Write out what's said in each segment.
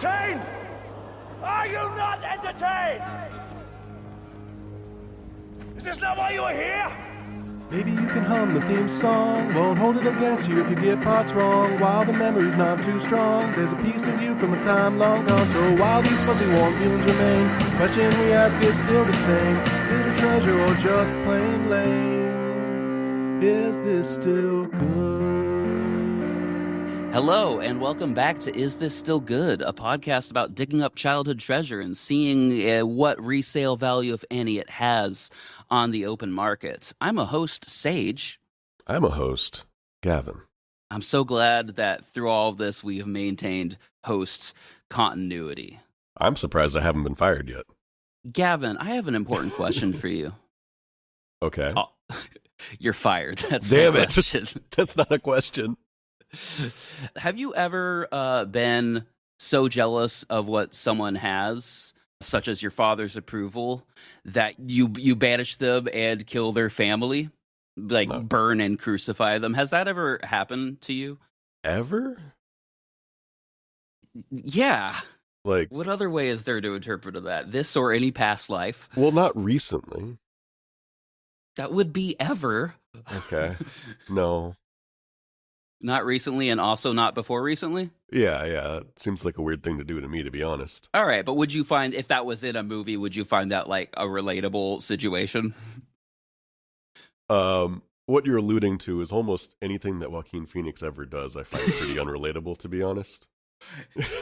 entertained? Are you not entertained? Is this not why you are here? Maybe you can hum the theme song, won't hold it against you if you get parts wrong. While the memory's not too strong, there's a piece of you from a time long gone. So while these fuzzy warm feelings remain, question we ask is still the same. Is it a treasure or just plain lame? Is this still good? Hello, and welcome back to Is This Still Good, a podcast about digging up childhood treasure and seeing what resale value, if any, it has on the open market. I'm a host, Sage. I'm a host, Gavin. I'm so glad that through all of this, we have maintained host continuity. I'm surprised I haven't been fired yet. Gavin, I have an important question for you. Okay. Oh, you're fired. That's Damn my it. question. That's not a question. Have you ever been so jealous of what someone has, such as your father's approval, that you banish them and kill their family? Like No. Burn and crucify them? Has that ever happened to you? Ever? Yeah. Like, What other way is there to interpret that? This or any past life? well, not recently. That would be ever. Okay. No. Not recently and also not before recently? Yeah. It seems like a weird thing to do to me, to be honest. All right, but would you find, if that was in a movie, would you find that like a relatable situation? What you're alluding to is almost anything that Joaquin Phoenix ever does, I find pretty unrelatable, to be honest.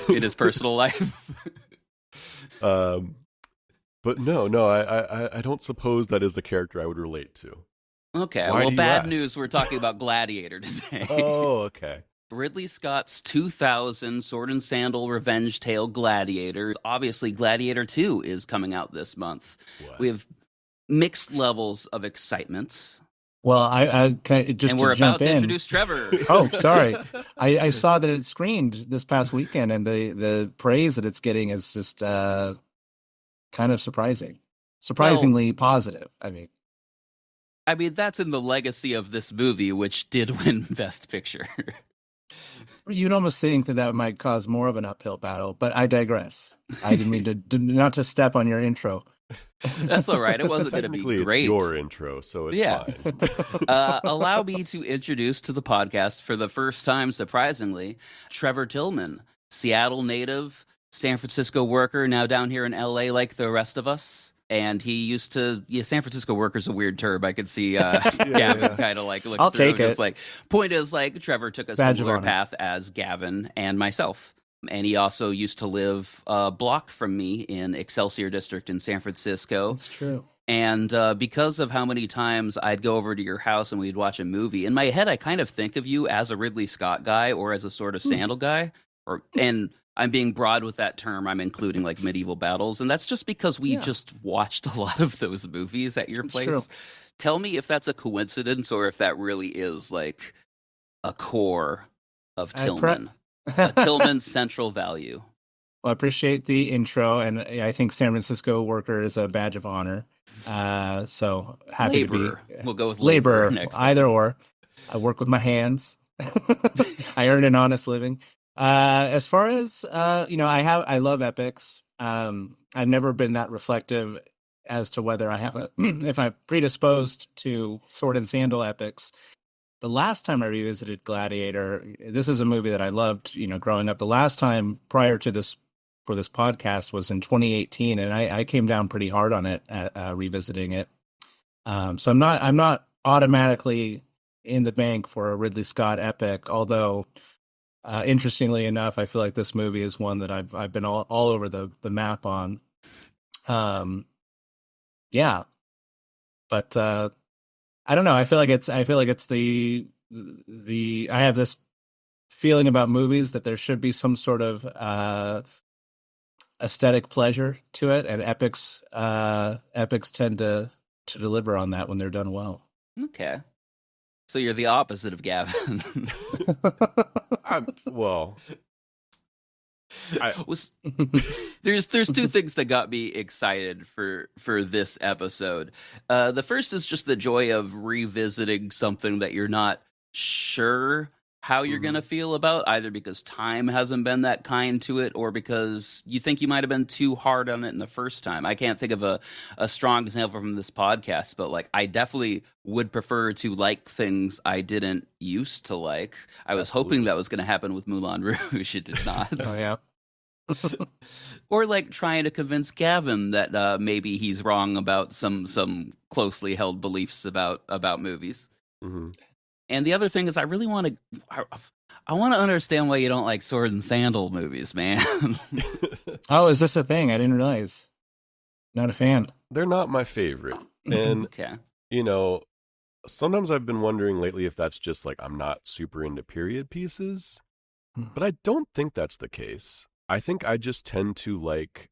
In his personal life? But no, I don't suppose that is the character I would relate to. Okay, Why well, do you bad ask? news. We're talking about Gladiator today. Oh, okay. Ridley Scott's 2000 sword and sandal revenge tale Gladiator. Obviously, Gladiator 2 is coming out this month. What? We have mixed levels of excitement. Well, I can just And to we're jump about to in. introduce Trevor. Oh, sorry. I saw that it screened this past weekend, and the praise that it's getting is just kind of surprisingly positive. I mean, that's in the legacy of this movie, which did win Best Picture. You'd almost think that might cause more of an uphill battle, but I digress. I didn't mean to not to step on your intro. That's all right. It wasn't going to be Technically, great. it's your intro, so it's Yeah. fine. Allow me to introduce to the podcast for the first time, surprisingly, Trevor Tillman, Seattle native, San Francisco worker, now down here in LA like the rest of us. And he used to, San Francisco worker's a weird term. I could see Gavin kind of like looking I'll through. take Just it. like, point is, like, Trevor took a Badge of similar honor. path as Gavin and myself. And he also used to live a block from me in Excelsior District in San Francisco. That's true. And because of how many times I'd go over to your house and we'd watch a movie, in my head I kind of think of you as a Ridley Scott guy or as a sort of sandal guy. And I'm being broad with that term. I'm including like medieval battles. And that's just because we just watched a lot of those movies at your It's place. true. Tell me if that's a coincidence or if that really is like a core of Tillman. A Tillman central value. Well, I appreciate the intro, and I think San Francisco worker is a badge of honor. So happy Laborer. to be We'll go with laborer, laborer next time. either or. I work with my hands. I earn an honest living. As far as I love epics. I've never been that reflective as to whether I have if I'm predisposed to sword and sandal epics. The last time I revisited Gladiator, this is a movie that I loved, growing up. The last time prior to this for this podcast was in 2018, and I came down pretty hard on it revisiting it. So I'm not automatically in the bank for a Ridley Scott epic, although interestingly enough, I feel like this movie is one that I've been all over the map on. Yeah, but I don't know. I feel like it's the I have this feeling about movies that there should be some sort of aesthetic pleasure to it, and epics tend to deliver on that when they're done well. Okay. So you're the opposite of Gavin. There's two things that got me excited for this episode. The first is just the joy of revisiting something that you're not sure how you're going to feel about, either because time hasn't been that kind to it or because you think you might have been too hard on it in the first time. I can't think of a strong example from this podcast, but like I definitely would prefer to like things I didn't used to like. I was hoping that was going to happen with Moulin Rouge. It did not. Oh yeah. Or like trying to convince Gavin that maybe he's wrong about some closely held beliefs about movies. Mm-hmm. And the other thing is, I really want to. I want to understand why you don't like sword and sandal movies, man. Oh, is this a thing? I didn't realize. Not a fan. They're not my favorite. And, Okay. you know, sometimes I've been wondering lately if that's just like I'm not super into period pieces. But I don't think that's the case. I think I just tend to like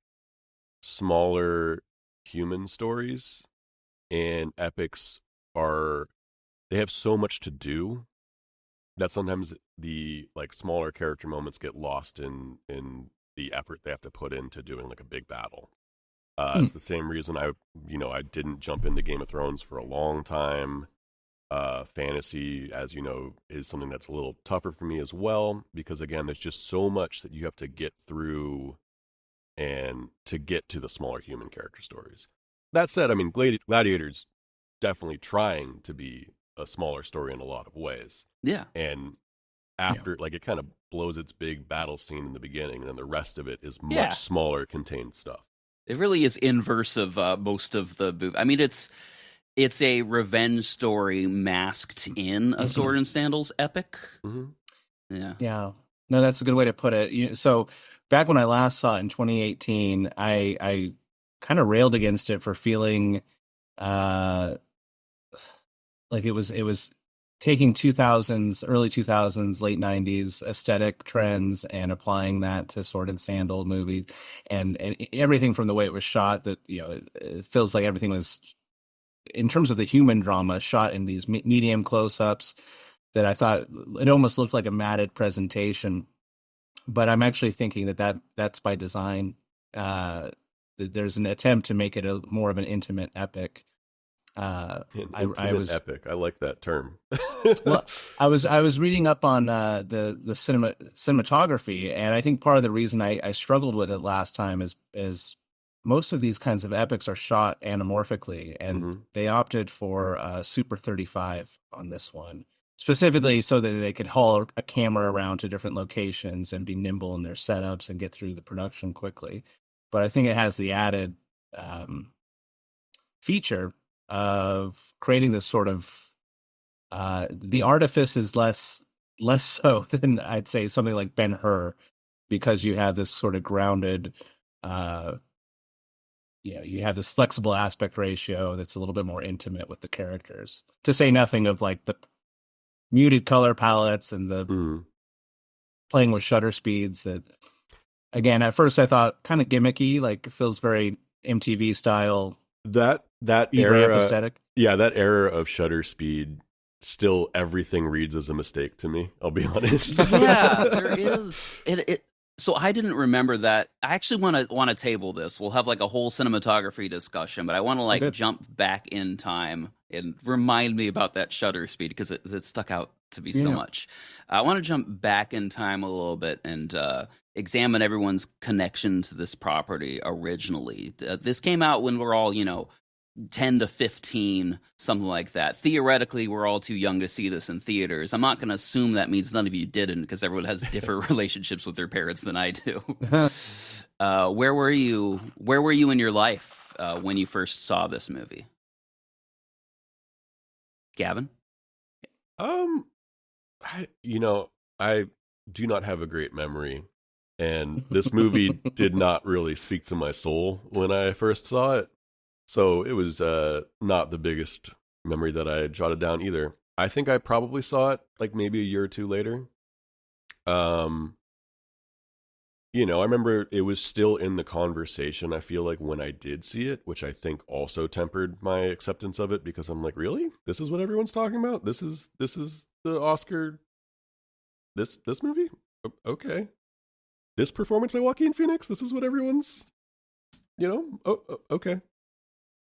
smaller human stories, and epics they have so much to do that sometimes the like smaller character moments get lost in the effort they have to put into doing like a big battle. It's the same reason I didn't jump into Game of Thrones for a long time. Fantasy, as you know, is something that's a little tougher for me as well, because again, there's just so much that you have to get through and to get to the smaller human character stories. That said, I mean, Gladiators definitely trying to be a smaller story in a lot of ways. Yeah. And after, like, it kind of blows its big battle scene in the beginning, and then the rest of it is much smaller, contained stuff. It really is inverse of most of the movie. I mean, it's a revenge story masked in a sword and sandals epic. Mm-hmm. Yeah. No, that's a good way to put it. So back when I last saw it in 2018, I kind of railed against it for feeling like it was taking early 2000s, late 90s aesthetic trends and applying that to sword and sandal movies, and everything from the way it was shot, that it feels like everything was, in terms of the human drama, shot in these medium close-ups, that I thought it almost looked like a matted presentation. But I'm actually thinking that's by design. There's an attempt to make it more of an intimate epic. Epic. I like that term. Well, I was reading up on the cinematography, and I think part of the reason I struggled with it last time is most of these kinds of epics are shot anamorphically, and they opted for Super 35 on this one, specifically so that they could haul a camera around to different locations and be nimble in their setups and get through the production quickly. But I think it has the added feature of creating this sort of the artifice is less so than I'd say something like Ben-Hur, because you have this sort of grounded you have this flexible aspect ratio that's a little bit more intimate with the characters, to say nothing of like the muted color palettes and the playing with shutter speeds that, again, at first I thought kind of gimmicky, like it feels very MTV style. That era aesthetic. Yeah, that era of shutter speed, still everything reads as a mistake to me, I'll be honest. Yeah, there is. So I didn't remember that. I actually want to table this. We'll have like a whole cinematography discussion, but I want to like jump back in time and remind me about that shutter speed, because it stuck out to me so much. I want to jump back in time a little bit and examine everyone's connection to this property originally. This came out when we're all, 10 to 15, something like that. Theoretically, we're all too young to see this in theaters. I'm not going to assume that means none of you didn't, because everyone has different relationships with their parents than I do. Where were you in your life when you first saw this movie? Gavin? I do not have a great memory, and this movie did not really speak to my soul when I first saw it. So it was not the biggest memory that I had jotted down either. I think I probably saw it like maybe a year or two later. I remember it was still in the conversation, I feel like, when I did see it, which I think also tempered my acceptance of it, because I'm like, really? This is what everyone's talking about? This is the Oscar, this movie? Okay. This performance by Joaquin Phoenix? This is what everyone's, okay.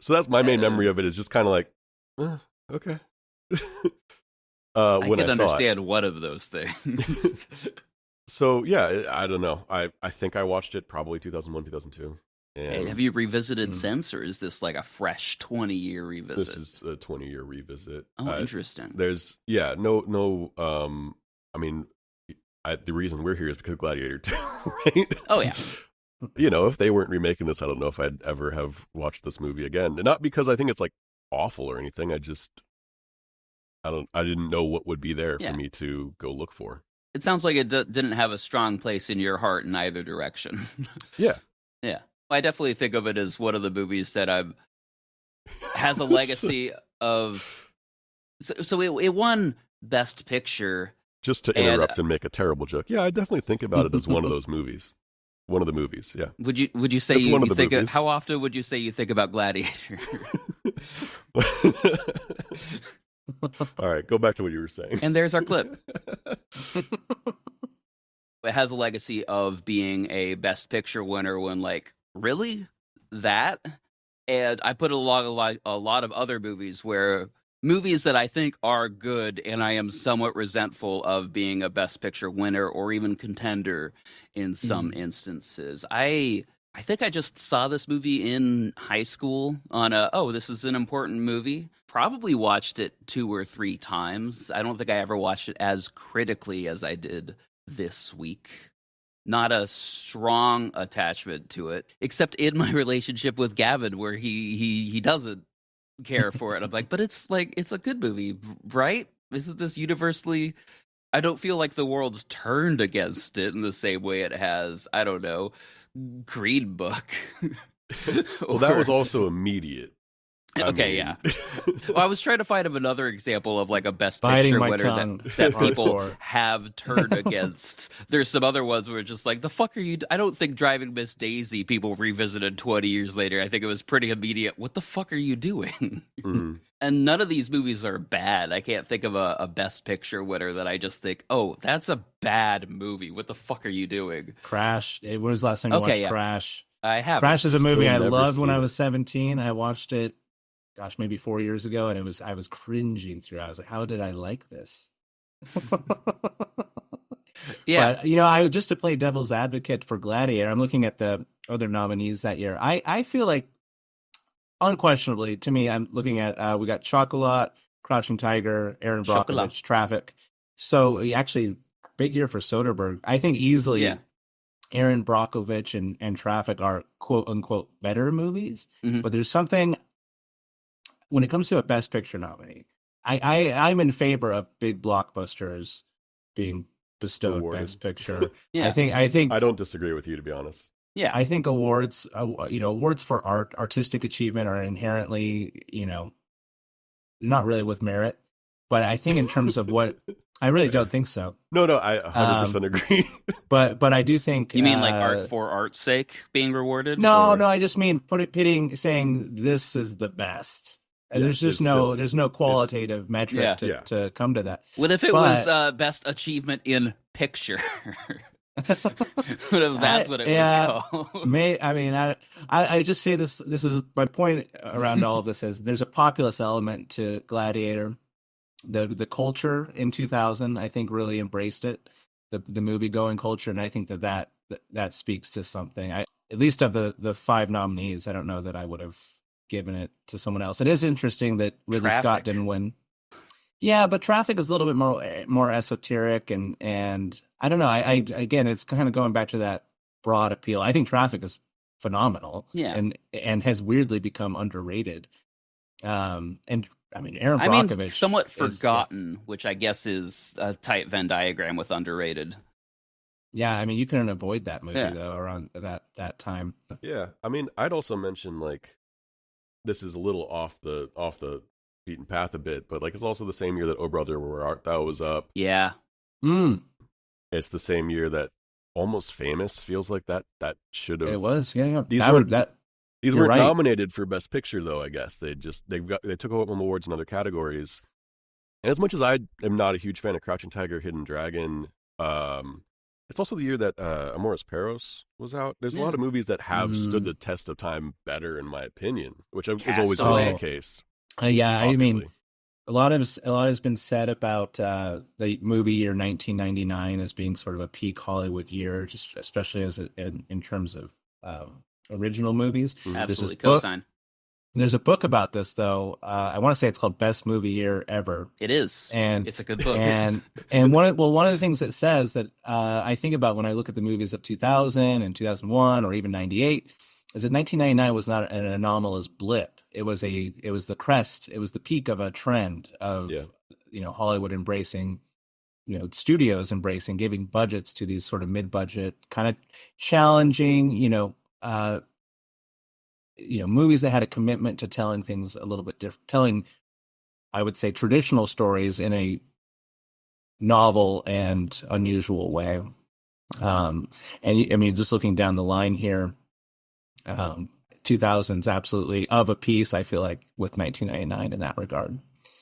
So that's my main memory of it, is just kind of like, okay. I when can I saw it. understand one of those things. So yeah, I don't know. I think I watched it probably 2001, 2002. And Hey, have you revisited since, or is this like a fresh 20-year revisit? This is a 20-year revisit. Oh, interesting. There's no. I mean, the reason we're here is because Gladiator 2, right? Oh yeah. If they weren't remaking this, I don't know if I'd ever have watched this movie again. Not because I think it's like awful or anything. I didn't know what would be there for me to go look for. It sounds like it didn't have a strong place in your heart in either direction. Yeah. Yeah. I definitely think of it as one of the movies that has a legacy of. So it won Best Picture. Just to interrupt and make a terrible joke. Yeah, I definitely think about it as one of those movies. One of the movies, yeah. Would you say it's you think of, how often would you say you think about Gladiator? All right, go back to what you were saying. And there's our clip. It has a legacy of being a Best Picture winner when, like, really? That? And I put a lot of other movies that I think are good, and I am somewhat resentful of being a Best Picture winner or even contender in some instances. I think I just saw this movie in high school on this is an important movie. Probably watched it 2 or 3 times. I don't think I ever watched it as critically as I did this week. Not a strong attachment to it, except in my relationship with Gavin, where he doesn't care for it. I'm like, but it's a good movie, right? Isn't this universally? I don't feel like the world's turned against it in the same way it has, I don't know, Green Book. Well, that was also immediate. Yeah. Well, I was trying to find another example of like a Best Biting Picture my winner tongue. that people Hardcore. have turned against. There's some other ones where it's just like, the fuck are you? I don't think Driving Miss Daisy people revisited 20 years later. I think it was pretty immediate. What the fuck are you doing? Mm-hmm. And none of these movies are bad. I can't think of a Best Picture winner that I just think, oh, that's a bad movie. What the fuck are you doing? Crash. When was the last time you watched Crash? I haven't. Crash is a movie I never loved when seen I it. was 17. I watched it, maybe 4 years ago, and I was cringing through. I was like, how did I like this? Yeah. But, just to play devil's advocate for Gladiator, I'm looking at the other nominees that year. I feel like, unquestionably, to me, I'm looking at, we got Chocolat, Crouching Tiger, Aaron Brockovich, Chocolat. Traffic. So actually, big year for Soderbergh. I think easily Aaron Brockovich and Traffic are quote unquote better movies. Mhm. But there's something when it comes to a Best Picture nominee, I'm in favor of big blockbusters being bestowed Awarded. Best Picture. Yeah. I think I don't disagree with you, to be honest. Yeah. I think awards, awards for artistic achievement are inherently, not really with merit. But I think in terms of what, I really don't think so. No, I 100% agree. But I do think You mean like art for art's sake being rewarded? No, Or- I just mean saying this is the best. And Yeah, there's just it's silly. there's no qualitative metric to come to that. What if it was Best Achievement in Picture? What if that's what it was called? I just say this is my point around all of this is there's a populist element to Gladiator. The culture in 2000, I think, really embraced it, the movie going culture, and I think that speaks to something. At least of the 5 nominees, I don't know that I would have given it to someone else. It is interesting that Ridley Scott didn't win. Yeah, but Traffic is a little bit more esoteric, and I don't know. I again, it's kind of going back to that broad appeal. I think Traffic is phenomenal, and has weirdly become underrated. And I mean, Aaron Brockovich, somewhat forgotten, which I guess is a tight Venn diagram with underrated. Yeah, I mean, you couldn't avoid that movie though around that time. Yeah, I mean, I'd also mention like this is a little off the beaten path a bit, but like it's also the same year that Oh Brother Where Art Thou was up. Yeah. It's the same year that Almost Famous feels like that should have. It was, yeah. These You're weren't right. nominated for Best Picture though. I guess they took home awards in other categories. And as much as I am not a huge fan of Crouching Tiger, Hidden Dragon, it's also the year that Amores Perros was out. There's a lot of movies that have stood the test of time better, in my opinion, which is always going to be the case. I mean, obviously. a lot has been said about the movie year 1999 as being sort of a peak Hollywood year, just especially in terms of original movies. Absolutely, cosign. There's a book about this, though. I want to say it's called Best Movie Year Ever. It is, and it's a good book. And one of the things it says that I think about when I look at the movies of 2000 and 2001 or even 98 is that 1999 was not an anomalous blip. It was the crest. It was the peak of a trend of Hollywood embracing, studios embracing, giving budgets to these sort of mid-budget, kind of challenging, movies that had a commitment to telling things a little bit different, telling, I would say, traditional stories in a novel and unusual way. And I mean, just looking down the line here, 2000s absolutely of a piece, I feel like, with 1999 in that regard.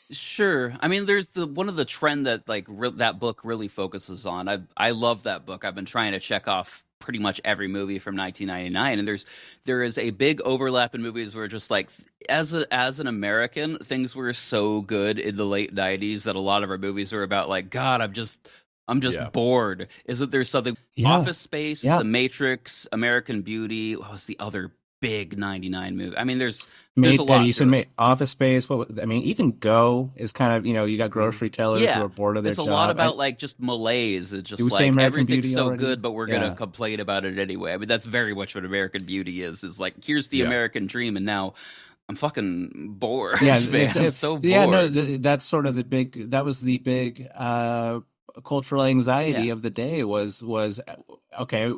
Sure. I mean, there's one of the trend that that book really focuses on. I love that book. I've been trying to check off pretty much every movie from 1999, and there is a big overlap in movies where just like as an American, things were so good in the late 90s that a lot of our movies were about like, God, I'm just bored. Isn't there something? Office Space, The Matrix, American Beauty. What was the other big 99 movie? I mean, there's a lot. Office Space. Even Go is kind of, you got grocery tellers who are bored of their job. It's a lot about like just malaise. It's just like everything's so good, but we're going to complain about it anyway. I mean, that's very much what American Beauty is like, here's the American dream, and now I'm fucking bored. Yeah, I'm so bored. Yeah, no, that's sort of the big cultural anxiety of the day was okay.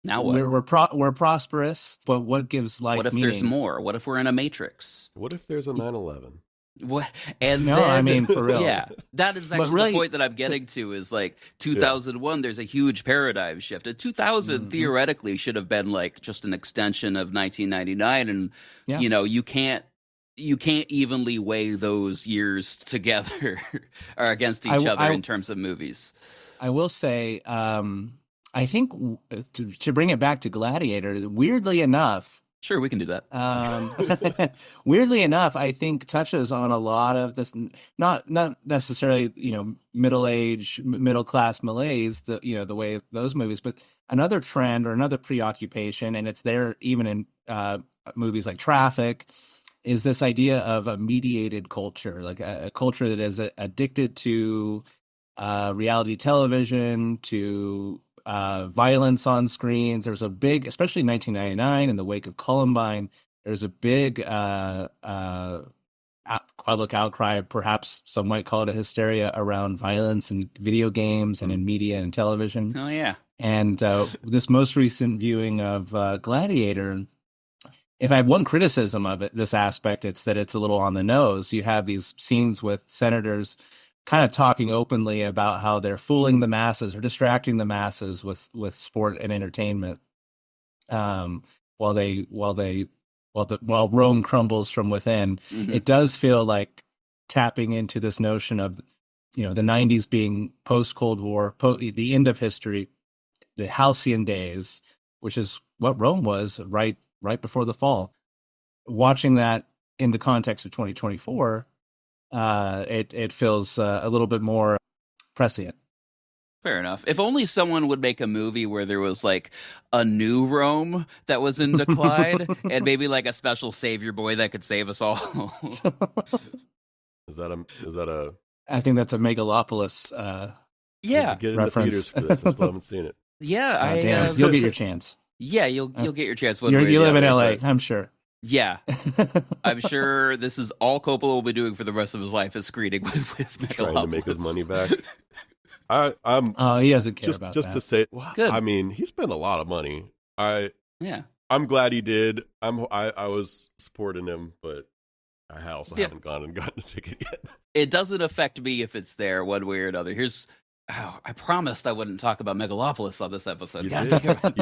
Now what? We're prosperous, but what gives life meaning? What if there's more? What if we're in a Matrix? What if there's a 9/11? What? And I mean, for real. Yeah, that is actually the point that I'm getting to is like 2001. There's a huge paradigm shift. And 2000 theoretically should have been like just an extension of 1999, and you can't evenly weigh those years together or against each other in terms of movies. I will say, I think to bring it back to Gladiator, weirdly enough. Sure, we can do that. Weirdly enough, I think touches on a lot of this, not necessarily, middle class malaise, the way of those movies, but another trend or another preoccupation, and it's there even in movies like Traffic, is this idea of a mediated culture, like a culture that is addicted to reality television, to violence on screens. There was a big, especially in 1999, in the wake of Columbine, there's a big public outcry, perhaps some might call it a hysteria, around violence in video games and in media and television. Oh, yeah. And this most recent viewing of Gladiator, if I have one criticism of this aspect, it's that it's a little on the nose. You have these scenes with senators kind of talking openly about how they're fooling the masses or distracting the masses with sport and entertainment, while Rome crumbles from within. Mm-hmm. It does feel like tapping into this notion of, the 90s being post-Cold War, the end of history, the halcyon days, which is what Rome was right before the fall. Watching that in the context of 2024, it feels a little bit more prescient. Fair enough. If only someone would make a movie where there was like a new Rome that was in decline and maybe like a special savior boy that could save us all. Is that a I think that's a Megalopolis get in reference. The theaters for this. I still haven't seen it. Yeah, damn. You'll get your chance. Yeah, you'll get your chance. You live in LA, I'm sure. Yeah, I'm sure this is all Coppola will be doing for the rest of his life is screening with Megalopolis. Trying to make his money back. He doesn't care about just that. To say, well, good. I mean, he spent a lot of money. Yeah. I'm glad he did. I was supporting him, but I also haven't gone and gotten a ticket yet. It doesn't affect me if it's there one way or another. I promised I wouldn't talk about Megalopolis on this episode. You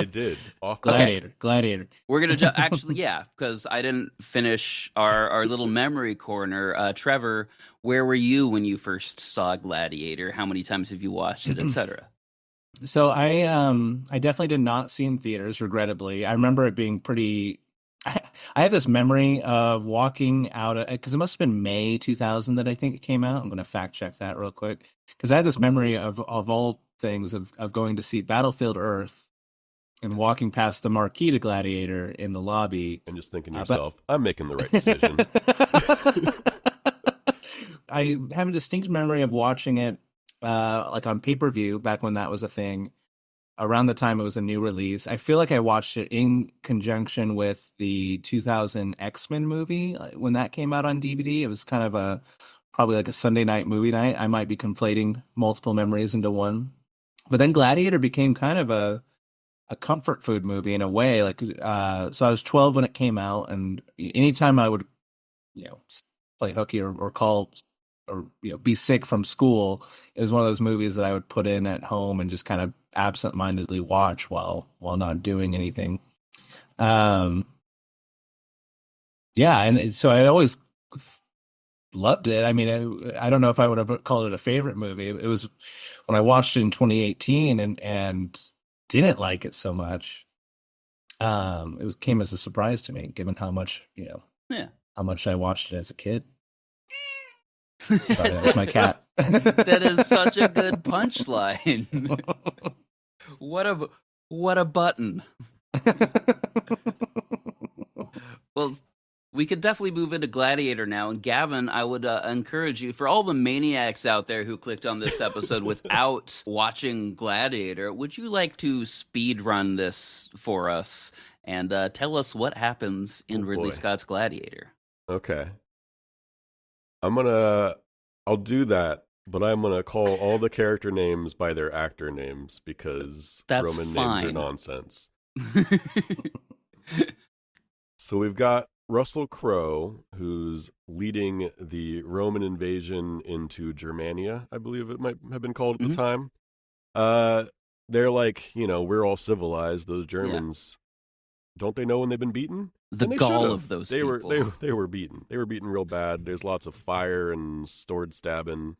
did. Gladiator. We're going to actually, because I didn't finish our little memory corner. Trevor, where were you when you first saw Gladiator? How many times have you watched it, etc.? So I definitely did not see in theaters, regrettably. I remember it being pretty... I have this memory of walking out because it must have been May 2000 that I think it came out. I'm going to fact check that real quick because I had this memory of all things of going to see Battlefield Earth and walking past the marquee to Gladiator in the lobby And just thinking to yourself, I'm making the right decision. I have a distinct memory of watching it like on pay-per-view back when that was a thing. Around the time it was a new release. I feel like I watched it in conjunction with the 2000 X-Men movie when that came out on DVD. It was kind of probably like a Sunday night movie night. I might be conflating multiple memories into one. But then Gladiator became kind of a comfort food movie in a way. Like, so I was 12 when it came out, and anytime I would, play hooky or call or be sick from school, it was one of those movies that I would put in at home and just kind of absent-mindedly watch while not doing anything. And so I always loved it. I mean, I don't know if I would have called it a favorite movie. It was when I watched it in 2018 and didn't like it so much. It came as a surprise to me, given how much how much I watched it as a kid. Sorry, that was my cat. That is such a good punchline. What a button. Well, we could definitely move into Gladiator now. And Gavin, I would encourage you, for all the maniacs out there who clicked on this episode without watching Gladiator, would you like to speed run this for us and tell us what happens in Ridley Scott's Gladiator? Okay. I'll do that, but I'm going to call all the character names by their actor names because That's Roman fine. names are nonsense. So we've got Russell Crowe, who's leading the Roman invasion into Germania, I believe it might have been called at the time. They're like, we're all civilized. Those Germans, don't they know when they've been beaten? The gall of those people. They were beaten. They were beaten real bad. There's lots of fire and sword stabbing.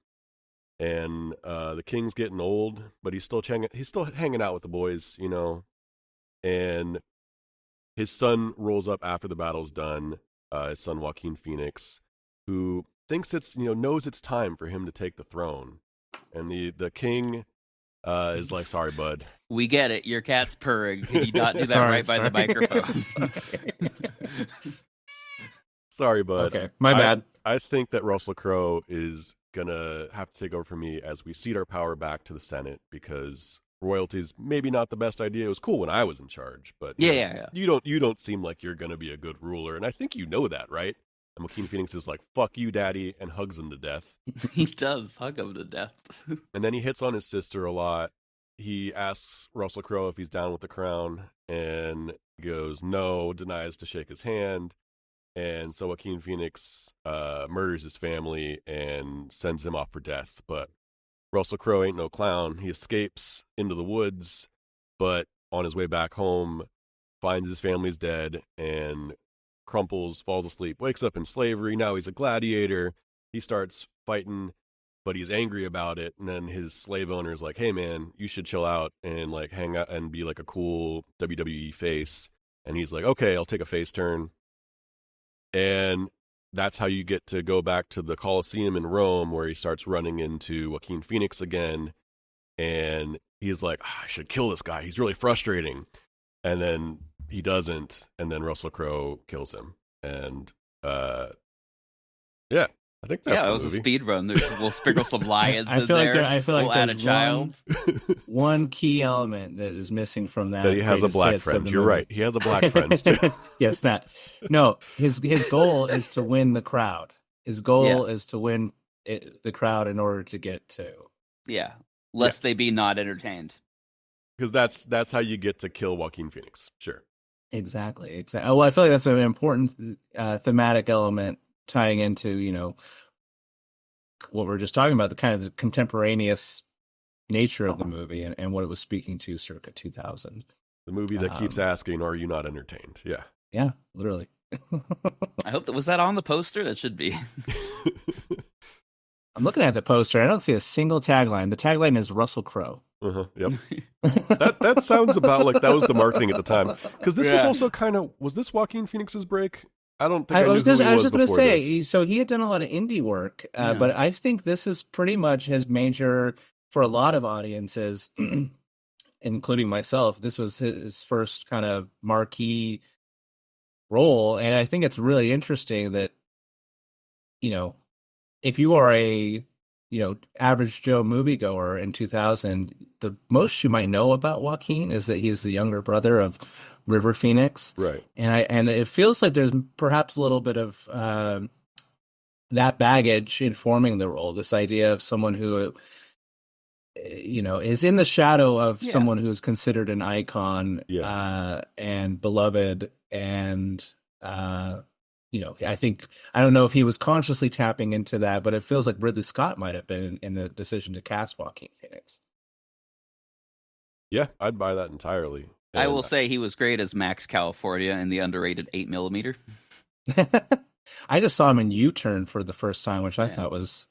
And the king's getting old, but he's still hanging out with the boys, And his son rolls up after the battle's done, his son Joaquin Phoenix, who thinks knows it's time for him to take the throne. And the king is like, sorry, bud. We get it. Your cat's purring. Can you not do that by the microphone? Sorry, bud. Okay, my bad. I think that Russell Crowe is going to have to take over for me as we cede our power back to the Senate because royalty is maybe not the best idea. It was cool when I was in charge, but yeah. You don't seem like you're going to be a good ruler, and I think you know that, right? And Joaquin Phoenix is like, fuck you, daddy, and hugs him to death. He does hug him to death. And then he hits on his sister a lot. He asks Russell Crowe if he's down with the crown, and he goes, no, denies to shake his hand. And so Joaquin Phoenix murders his family and sends him off for death. But Russell Crowe ain't no clown. He escapes into the woods, but on his way back home, finds his family's dead and crumples, falls asleep, wakes up in slavery. Now he's a gladiator. He starts fighting, but he's angry about it. And then his slave owner is like, hey, man, you should chill out and like hang out and be like a cool WWE face. And he's like, okay, I'll take a face turn. And that's how you get to go back to the Colosseum in Rome, where he starts running into Joaquin Phoenix again. And he's like, I should kill this guy. He's really frustrating. And then he doesn't. And then Russell Crowe kills him. And yeah, I think that's that was a speed run. We'll sprinkle some lions in feel there. I feel like we'll add a child. One key element that is missing from that. That he has a black friend. You're right. He has a black friend too. Yes, that. No, his goal is to win the crowd. His goal is to win the crowd in order to get to. Yeah, lest they be not entertained. Because that's how you get to kill Joaquin Phoenix. Sure. Exactly. Well, I feel like that's an important thematic element tying into, what we're just talking about, the kind of the contemporaneous nature of the movie and what it was speaking to circa 2000. The movie that keeps asking, are you not entertained? Yeah. Yeah, literally. I hope was that on the poster? That should be. I'm looking at the poster. I don't see a single tagline. The tagline is Russell Crowe. Yep. That sounds about like that was the marketing at the time. Because this was also was this Joaquin Phoenix's break? I don't think I was just going to say, so he had done a lot of indie work, but I think this is pretty much his major, for a lot of audiences, including myself, this was his first kind of marquee role. And I think it's really interesting that, if you are a, average Joe moviegoer in 2000, the most you might know about Joaquin is that he's the younger brother of River Phoenix. Right. And it feels like there's perhaps a little bit of that baggage informing the role, this idea of someone who, is in the shadow of someone who's considered an icon and beloved. And, I don't know if he was consciously tapping into that, but it feels like Ridley Scott might have been in the decision to cast Joaquin Phoenix. Yeah, I'd buy that entirely. And I will say he was great as Max California in the underrated 8mm. I just saw him in U-Turn for the first time, which I thought was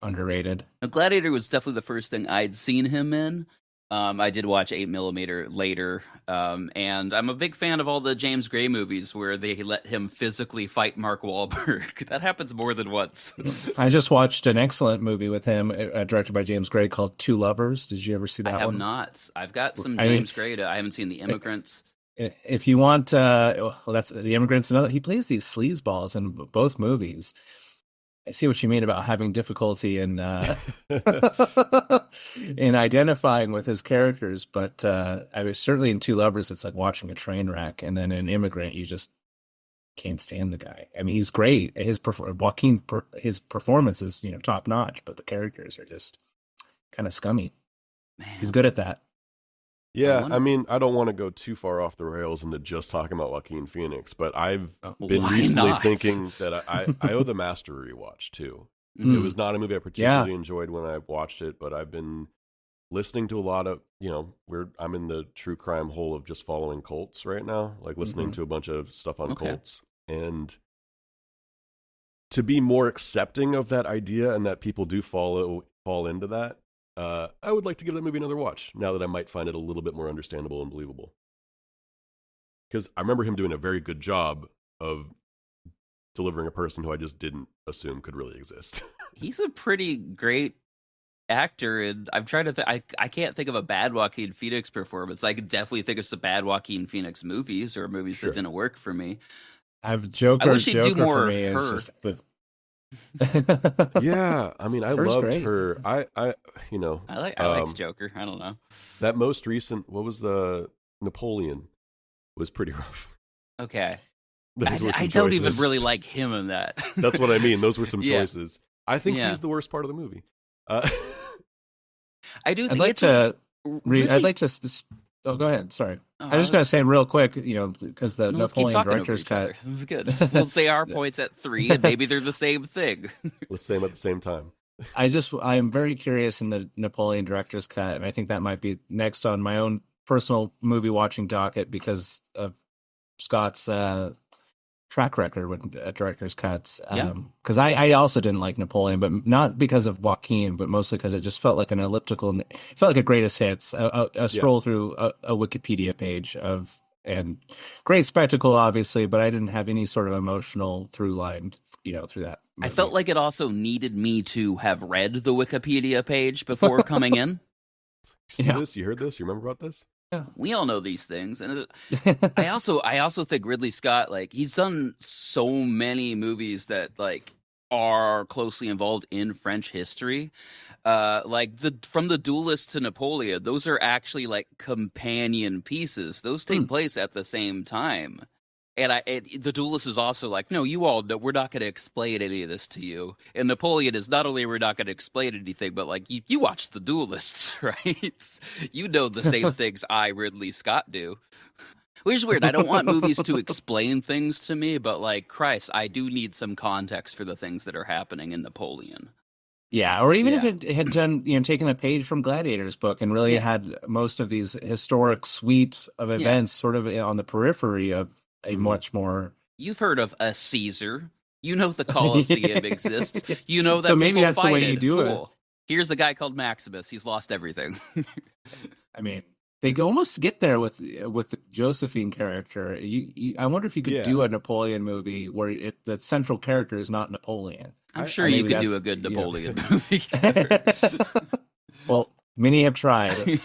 underrated. Now, Gladiator was definitely the first thing I'd seen him in. I did watch 8mm later, and I'm a big fan of all the James Gray movies where they let him physically fight Mark Wahlberg. That happens more than once. I just watched an excellent movie with him, directed by James Gray, called Two Lovers. Did you ever see that one? I have not. I've got some James Gray. I haven't seen The Immigrants. If you want, that's The Immigrants. He plays these sleazeballs in both movies. I see what you mean about having difficulty in in identifying with his characters, but I was certainly in Two Lovers. It's like watching a train wreck, and then in Immigrant, you just can't stand the guy. I mean, he's great. His performance is top notch, but the characters are just kind of scummy. Man. He's good at that. Yeah, I mean, I don't want to go too far off the rails into just talking about Joaquin Phoenix, but I've been recently thinking that I owe The Master a rewatch, too. It was not a movie I particularly enjoyed when I watched it, but I've been listening to a lot of, I'm in the true crime hole of just following cults right now, like listening to a bunch of stuff on cults. And to be more accepting of that idea and that people do fall into that, I would like to give that movie another watch now that I might find it a little bit more understandable and believable. Because I remember him doing a very good job of delivering a person who I just didn't assume could really exist. He's a pretty great actor, and I'm trying to I can't think of a bad Joaquin Phoenix performance. I could definitely think of some bad Joaquin Phoenix movies or movies that didn't work for me. I've Joker. I wish he'd do more for me her. Is just the... Yeah, I mean, I loved great. her. I like Joker. I don't know. That most recent, what was the Napoleon, was pretty rough. Okay. I don't even really like him in that. That's what I mean. Those were some choices. I think he's the worst part of the movie. I do. I'd like to. Oh, go ahead. Sorry. I was just going to say real quick, because the Napoleon director's cut. This is good. We'll say our points at 3, and maybe they're the same thing. Let's say them at the same time. I am very curious in the Napoleon director's cut, and I think that might be next on my own personal movie watching docket because of Scott's track record with director's cuts. Because I also didn't like Napoleon, but not because of Joaquin, but mostly because it just felt like an elliptical. It felt like a greatest hits, a stroll through a Wikipedia page and great spectacle, obviously, but I didn't have any sort of emotional through line, through that movie. I felt like it also needed me to have read the Wikipedia page before coming in. You see this? You heard this? You remember about this? Yeah. We all know these things, and I also think Ridley Scott, like, he's done so many movies that like are closely involved in French history, like from The Duelist to Napoleon. Those are actually like companion pieces. Those take place at the same time. And The Duelist is also like, no, you all know, we're not going to explain any of this to you. And Napoleon is not only we're not going to explain anything, but like, you watch The Duelists, right? You know the same things Ridley Scott do. Which is weird. I don't want movies to explain things to me, but like, Christ, I do need some context for the things that are happening in Napoleon. Yeah, or even if it had done, taken a page from Gladiator's book and really had most of these historic suite of events sort of on the periphery of a much more... You've heard of a Caesar. You know the Colosseum exists. You know that So maybe people that's the fight way you it. do it. Cool. Here's a guy called Maximus. He's lost everything. I mean, they could almost get there with the Josephine character. I wonder if you could do a Napoleon movie where the central character is not Napoleon. I'm sure you could do a good Napoleon movie. Well, many have tried.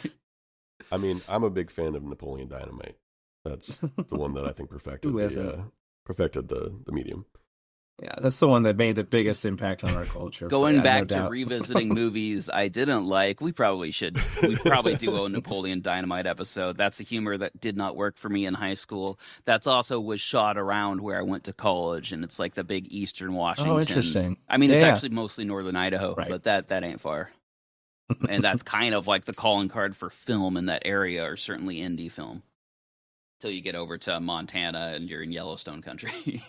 I mean, I'm a big fan of Napoleon Dynamite. That's the one that I think perfected the medium. Yeah, that's the one that made the biggest impact on our culture. Going back to revisiting movies I didn't like, we probably do a Napoleon Dynamite episode. That's a humor that did not work for me in high school. That's also was shot around where I went to college, and it's like the big Eastern Washington. Oh, interesting. I mean, it's actually mostly Northern Idaho, right. but that ain't far. And that's kind of like the calling card for film in that area, or certainly indie film. Till you get over to Montana and you're in Yellowstone country.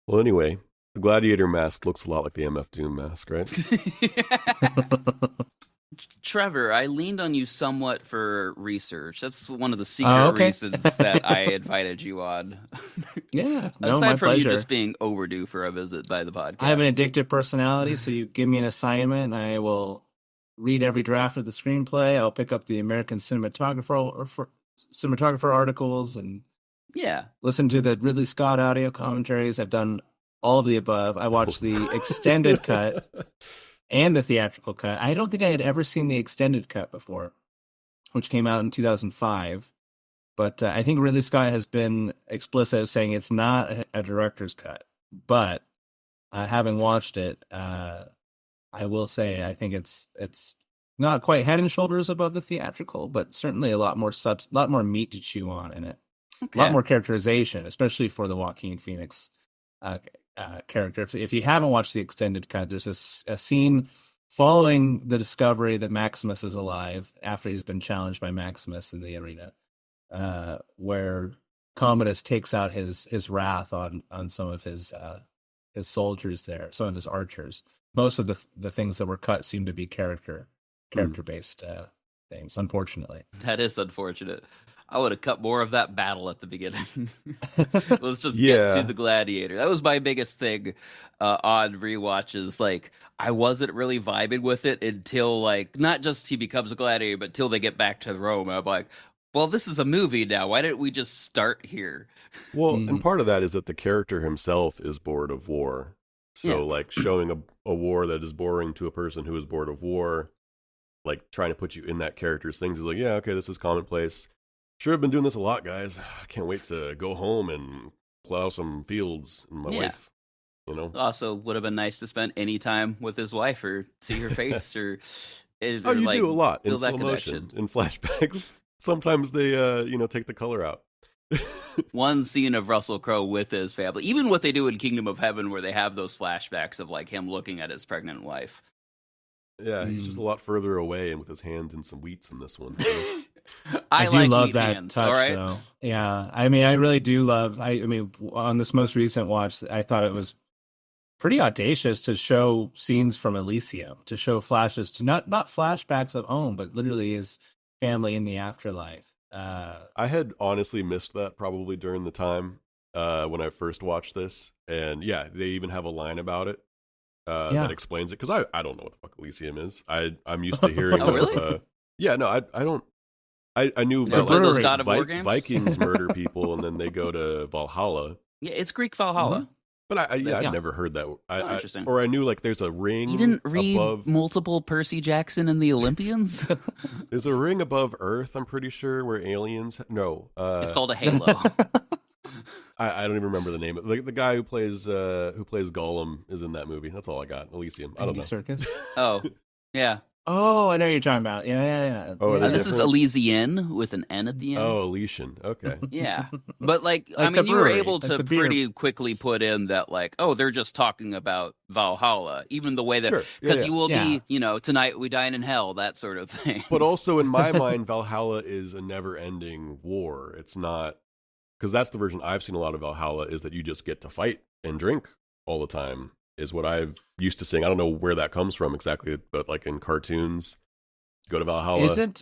Well, anyway, the Gladiator mask looks a lot like the MF Doom mask, right? Trevor, I leaned on you somewhat for research. That's one of the secret reasons that I invited you on. Yeah, aside from pleasure. You just being overdue for a visit by the podcast. I have an addictive personality, so you give me an assignment, and I will read every draft of the screenplay. I'll pick up the American cinematographer articles and listen to the Ridley Scott audio commentaries. I've done all of the above. I watched the extended cut and the theatrical cut. I don't think I had ever seen the extended cut before, which came out in 2005. But I think Ridley Scott has been explicit as saying it's not a director's cut. But having watched it, I will say I think it's not quite head and shoulders above the theatrical, but certainly a lot more meat to chew on in it. Okay. A lot more characterization, especially for the Joaquin Phoenix character. If you haven't watched the extended cut, there's a scene following the discovery that Maximus is alive after he's been challenged by Maximus in the arena, where Commodus takes out his wrath on some of his soldiers there, some of his archers. Most of the things that were cut seem to be character-based things, unfortunately. That is unfortunate. I would have cut more of that battle at the beginning. Let's just get to the Gladiator. That was my biggest thing on rewatches. Like, I wasn't really vibing with it until, like, not just he becomes a gladiator, but till they get back to Rome. I'm like, well, this is a movie now. Why didn't we just start here? Well, and part of that is that the character himself is bored of war. So, like, showing a war that is boring to a person who is bored of war, like, trying to put you in that character's things is like, yeah, okay, this is commonplace. Sure, I've been doing this a lot, guys. I can't wait to go home and plow some fields with my wife. You know. Also, would have been nice to spend any time with his wife or see her face or. You do a lot in slow motion, in flashbacks. Sometimes they, take the color out. One scene of Russell Crowe with his family, even what they do in Kingdom of Heaven, where they have those flashbacks of like him looking at his pregnant wife. Yeah, he's just a lot further away and with his hands in some wheats in this one. I do like love that hands, touch, though. Yeah, I mean, I really do love. I mean, on this most recent watch, I thought it was pretty audacious to show scenes from Elysium, to show flashes to not flashbacks of home, but literally his family in the afterlife. I had honestly missed that probably during the time when I first watched this, and they even have a line about it that explains it, because I don't know what the fuck Elysium is. I'm used to hearing. Oh, really? I don't. I knew about like those God of War games? Vikings murder people and then they go to Valhalla. Yeah, it's Greek Valhalla. Mm-hmm. But I'd never heard that. Interesting. Or I knew like there's a ring. You didn't read above... multiple Percy Jackson and the Olympians? There's a ring above Earth, I'm pretty sure, where aliens. No, it's called a halo. I don't even remember the name. The guy who plays Gollum is in that movie. That's all I got. Elysium. I don't know. Circus. Oh, yeah. Oh, I know what you're talking about. Yeah. Oh, this is Elysian with an N at the end. Oh, Elysian. Okay. Yeah. But I mean, you were able to pretty quickly put in that, like, oh, they're just talking about Valhalla, even the way that, because you will be, tonight we dine in hell, that sort of thing. But also in my mind, Valhalla is a never-ending war. It's not, because that's the version I've seen a lot of Valhalla, is that you just get to fight and drink all the time. Is what I've used to seeing. I don't know where that comes from exactly, but like in cartoons, go to Valhalla.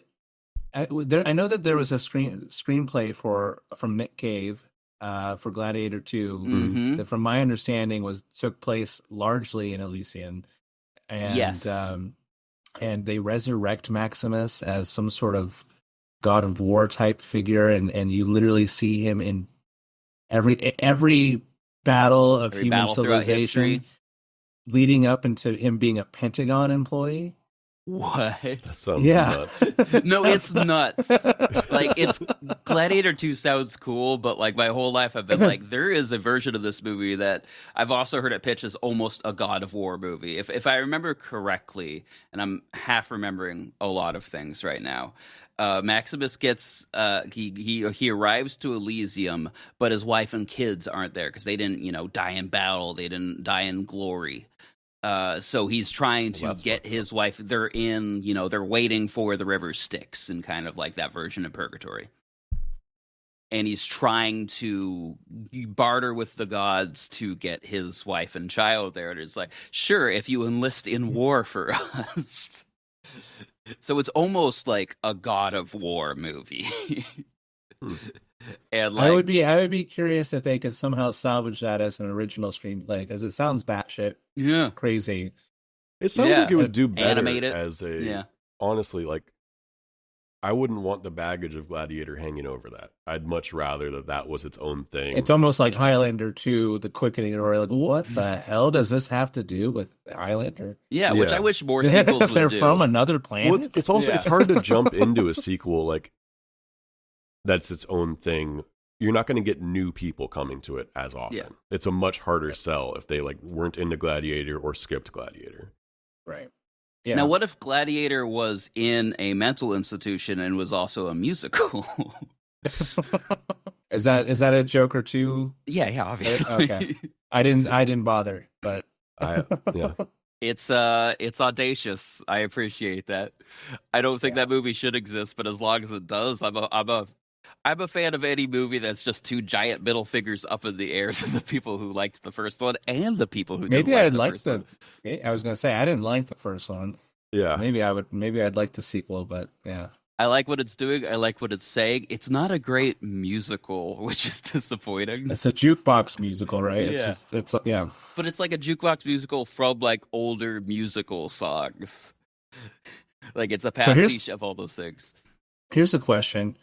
I know that there was a screenplay from Nick Cave for Gladiator 2, Mhm. that from my understanding took place largely in Elysian, and Yes. and they resurrect Maximus as some sort of God of War type figure, and you literally see him in every battle of Every human battle throughout civilization, history. leading up into him being a Pentagon employee. What? That sounds Yeah. nuts. No, it's nuts. Like, it's Gladiator 2 sounds cool, but like my whole life I've been like, there is a version of this movie that I've also heard it pitched as almost a God of War movie. If I remember correctly, and I'm half remembering a lot of things right now. Maximus gets he arrives to Elysium, but his wife and kids aren't there because they didn't die in battle, they didn't die in glory. So he's trying to get his wife. They're they're waiting for the river Styx and kind of like that version of purgatory. And he's trying to barter with the gods to get his wife and child there. And it's like, sure, if you enlist in war for us. So it's almost like a God of War movie. And like, I would be curious if they could somehow salvage that as an original screenplay, because it sounds batshit crazy. It sounds like it would do better Animate it. as a honestly, like I wouldn't want the baggage of Gladiator hanging over that. I'd much rather that was its own thing. It's almost like Highlander 2, the quickening, or like, what the hell does this have to do with Highlander? Yeah, which I wish more sequels would They're do. from another planet. Well, it's also it's hard to jump into a sequel like that's its own thing. You're not going to get new people coming to it as often. Yeah. It's a much harder sell if they like weren't into Gladiator or skipped Gladiator. Right. Yeah. Now, what if Gladiator was in a mental institution and was also a musical? Is that a joke or two? Yeah, obviously. Okay. I didn't bother, but Yeah. It's audacious. I appreciate that. I don't think that movie should exist, but as long as it does, I'm a fan of any movie that's just two giant middle fingers up in the air to the people who liked the first one and the people who maybe didn't I'd like like the first the. one. I was gonna say I didn't like the first one. Yeah. Maybe I'd like the sequel, but yeah. I like what it's doing. I like what it's saying. It's not a great musical, which is disappointing. It's a jukebox musical, right? Yeah. It's yeah. But it's like a jukebox musical from like older musical songs. Like it's a pastiche of all those things. Here's a question: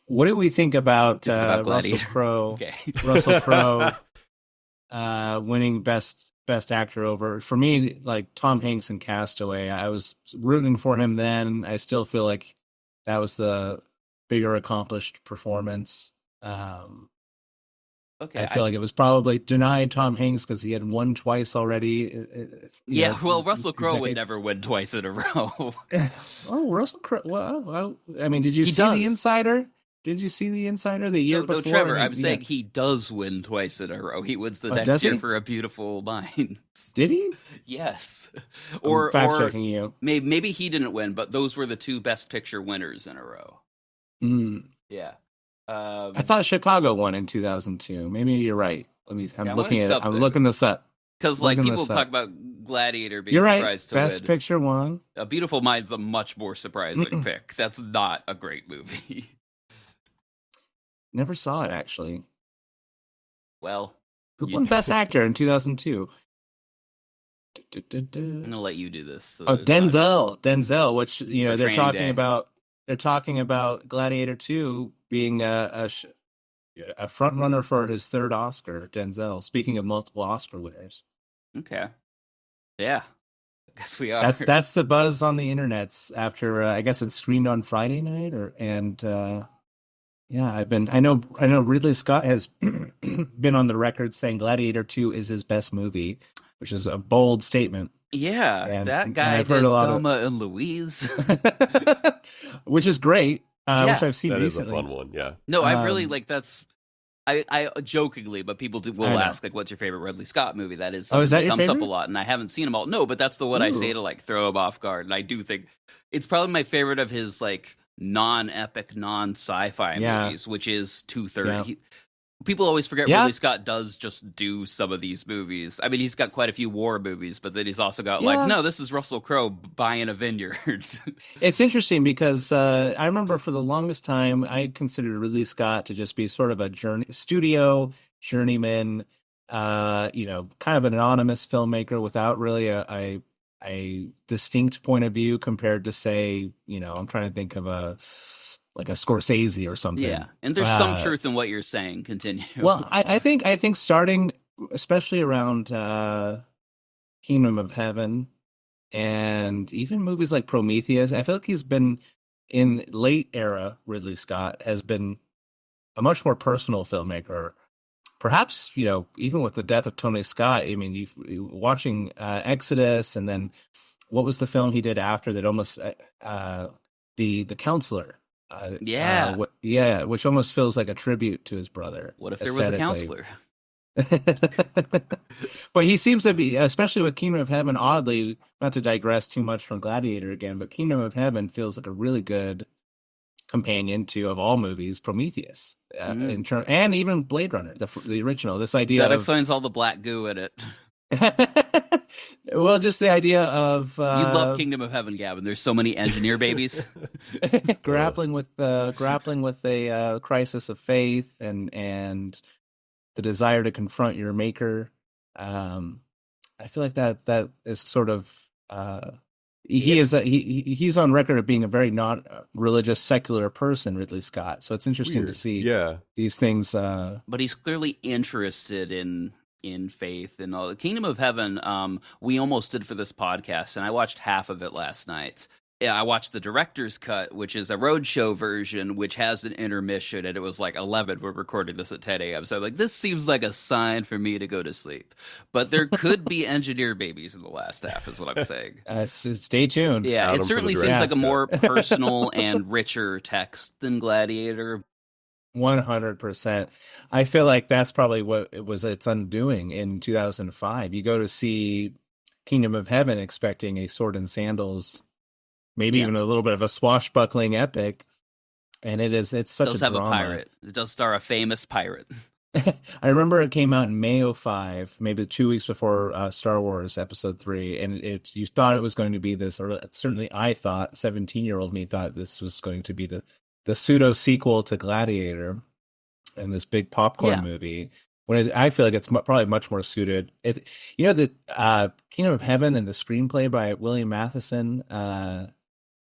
what do we think about, This is about Russell Gladiator. Crowe? Okay. Russell Crowe winning best actor over, for me, like Tom Hanks in Castaway. I was rooting for him then. I still feel like that was the bigger accomplished performance. Okay. I feel like it was probably denied Tom Hanks because he had won twice already. Well, Russell Crowe would never win twice in a row. Oh, Russell Crowe. Well, I mean, did you He see does. The Insider? Did you see The Insider the year No, before? Trevor, I'm saying he does win twice in a row. He wins the next does year he? for A Beautiful Mind. Did he? Yes. I'm fact checking you. Maybe he didn't win, but those were the two Best Picture winners in a row. Yeah. I thought Chicago won in 2002. Maybe you're right. I'm looking at it. I'm looking this up. Because like people talk about Gladiator being You're right. surprised to Best win. Picture won. A Beautiful Mind's a much more surprising pick. That's not a great movie. Never saw it, actually. Well, Who won Best Actor in 2002? I'm gonna let you do this. So Oh, there's not- Denzel. Which For they're Training talking Day. about. They're talking about Gladiator 2 being a front runner for his third Oscar. Denzel. Speaking of multiple Oscar winners, Okay. Yeah. I guess we are. that's the buzz on the internets after I guess it screened on Friday night yeah, I know Ridley Scott has been on the record saying Gladiator 2 is his best movie, which is a bold statement. Yeah, And that guy I've did heard a lot Thelma and Louise. Which is great, which I've seen That is a recently. fun one, yeah. No, I really like that's. I jokingly, but people will I know. ask like, "What's your favorite Ridley Scott movie?" That is Oh, is that something your comes up a favorite? lot, and I haven't seen them all. No, but that's the one I say Ooh. to like throw him off guard. And I do think it's probably my favorite of his like non-epic, non-sci-fi Yeah. movies, which is 2:30. Yeah. People always forget Yeah. Ridley Scott does just do some of these movies. I mean, he's got quite a few war movies, but then he's also got like, Yeah. no, this is Russell Crowe buying a vineyard. It's interesting because I remember for the longest time I considered Ridley Scott to just be sort of a studio journeyman, kind of an anonymous filmmaker without really a distinct point of view compared to, say, I'm trying to think of like a Scorsese or something. Yeah, and there's some truth in what you're saying. Continue. Well, I think starting especially around Kingdom of Heaven and even movies like Prometheus, I feel like he's been in late era Ridley Scott has been a much more personal filmmaker. Perhaps, even with the death of Tony Scott, I mean, you watching Exodus, and then what was the film he did after that? Almost the Counselor. Which almost feels like a tribute to his brother. What if there was a counselor? But he seems to be, especially with Kingdom of Heaven, oddly, not to digress too much from Gladiator again, but Kingdom of Heaven feels like a really good companion to, of all movies, Prometheus, and even Blade Runner, the original. This idea that explains all the black goo in it. Well, just the idea of you love Kingdom of Heaven, Gavin. There's so many engineer babies grappling with a crisis of faith and the desire to confront your maker. I feel like that is sort of he's on record of being a very not religious secular person, Ridley Scott. So it's interesting to see these things. But he's clearly interested in faith and all. The Kingdom of Heaven, we almost did for this podcast, and I watched half of it last night. Yeah, I watched the director's cut, which is a roadshow version, which has an intermission, and it was like 11. We're recording this at 10 a.m. So I'm like, this seems like a sign for me to go to sleep. But there could be engineer babies in the last half, is what I'm saying. Stay tuned. Yeah, it certainly seems like a more personal and richer text than Gladiator. 100%. I feel like that's probably what it was its undoing in 2005. You go to see Kingdom of Heaven expecting a sword and sandals, maybe even a little bit of a swashbuckling epic, and it's such a drama. It does have a pirate. It does star a famous pirate. I remember it came out in May of 2005, maybe 2 weeks before Star Wars Episode 3, and you thought it was going to be this, or certainly I thought, 17-year-old me thought this was going to be the pseudo sequel to Gladiator and this big popcorn movie. When I feel like it's probably much more suited. The Kingdom of Heaven and the screenplay by William Matheson.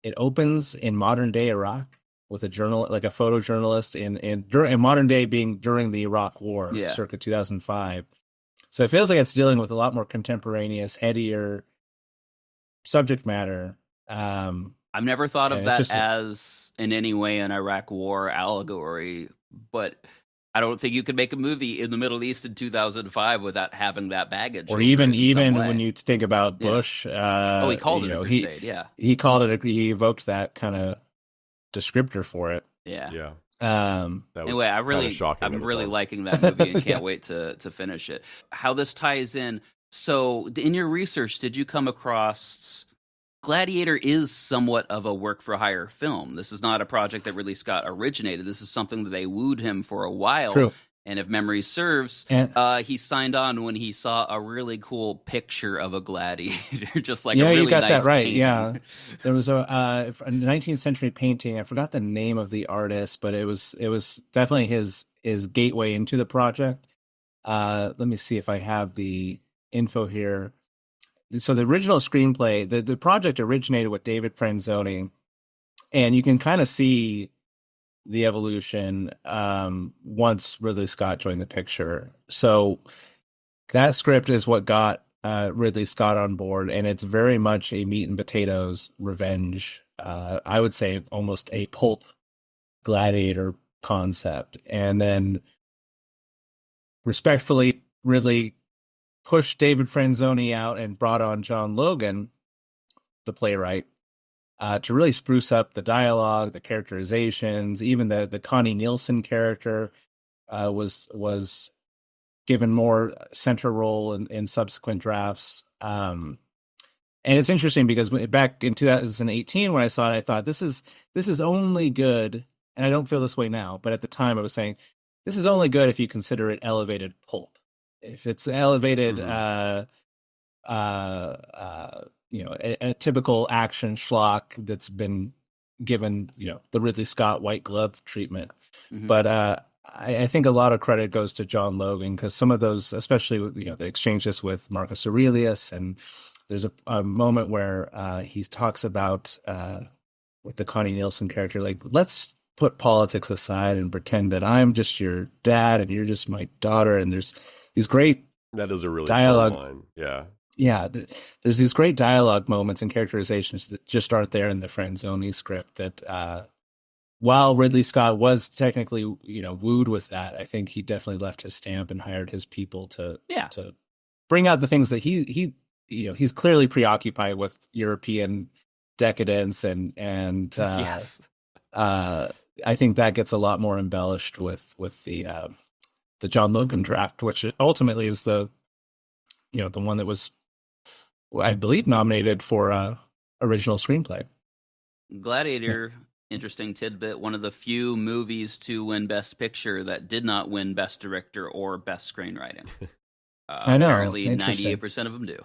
It opens in modern day Iraq with a photojournalist in modern day being during the Iraq War, circa 2005. So it feels like it's dealing with a lot more contemporaneous, headier subject matter. I've never thought of that as in any way an Iraq War allegory, but I don't think you could make a movie in the Middle East in 2005 without having that baggage. Or even when you think about Bush, he called it a crusade. He called it. He evoked that kind of descriptor for it. Yeah. Anyway, I'm really liking that movie and can't wait to finish it. How this ties in. So, in your research, did you come across? Gladiator is somewhat of a work-for-hire film. This is not a project that Ridley Scott originated. This is something that they wooed him for a while. True. And if memory serves, he signed on when he saw a really cool picture of a gladiator, just like a really you got nice that right. painting. Yeah, there was a 19th century painting. I forgot the name of the artist, but it was definitely his gateway into the project. Let me see if I have the info here. So the original screenplay, the project originated with David Franzoni, and you can kind of see the evolution once Ridley Scott joined the picture. So that script is what got Ridley Scott on board, and it's very much a meat and potatoes revenge. I would say almost a pulp Gladiator concept. And then respectfully, Ridley pushed David Franzoni out and brought on John Logan, the playwright, to really spruce up the dialogue, the characterizations. Even the Connie Nielsen character was given more center role in subsequent drafts. And it's interesting because back in 2018, when I saw it, I thought this is only good, and I don't feel this way now, but at the time I was saying this is only good if you consider it elevated pulp. If it's elevated, a typical action schlock that's been given, the Ridley Scott white glove treatment. Mhm. But I think a lot of credit goes to John Logan, because some of those, especially the exchanges with Marcus Aurelius, and there's a moment where he talks about with the Connie Nielsen character, like, let's put politics aside and pretend that I'm just your dad and you're just my daughter. And there's these great That is a really dialogue fun line. Yeah. Yeah, there's these great dialogue moments and characterizations that just aren't there in the Franzoni script. That while Ridley Scott was technically, wooed with that, I think he definitely left his stamp and hired his people to bring out the things that he's clearly preoccupied with European decadence and Yes. I think that gets a lot more embellished with the John Logan draft, which ultimately is the one that was, I believe, nominated for original screenplay. Gladiator, interesting tidbit, one of the few movies to win Best Picture that did not win Best Director or Best Screenwriting. I know. Apparently 98% of them do.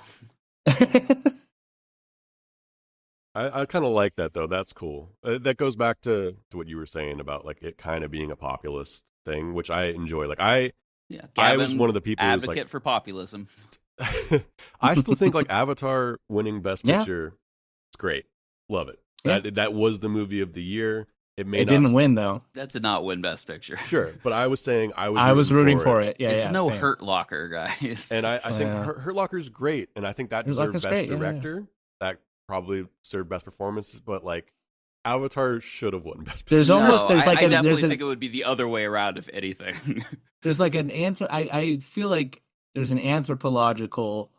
I kind of like that, though. That's cool. That goes back to what you were saying about like it kind of being a populist thing, which I enjoy. Like I was one of the people who's advocate for populism. I still think like Avatar winning Best Picture, it's great. Love it. Yeah. That was the movie of the year. It didn't win though. That did not win Best Picture. Sure, but I was saying I was rooting for it. Yeah, it's no same. Hurt Locker, guys. And I think Hurt Locker's great, and I think that deserved Best Director. That probably served Best Performance, but like Avatar should have won Best Picture. I definitely think it would be the other way around, if anything. There's like I feel like there's an anthropological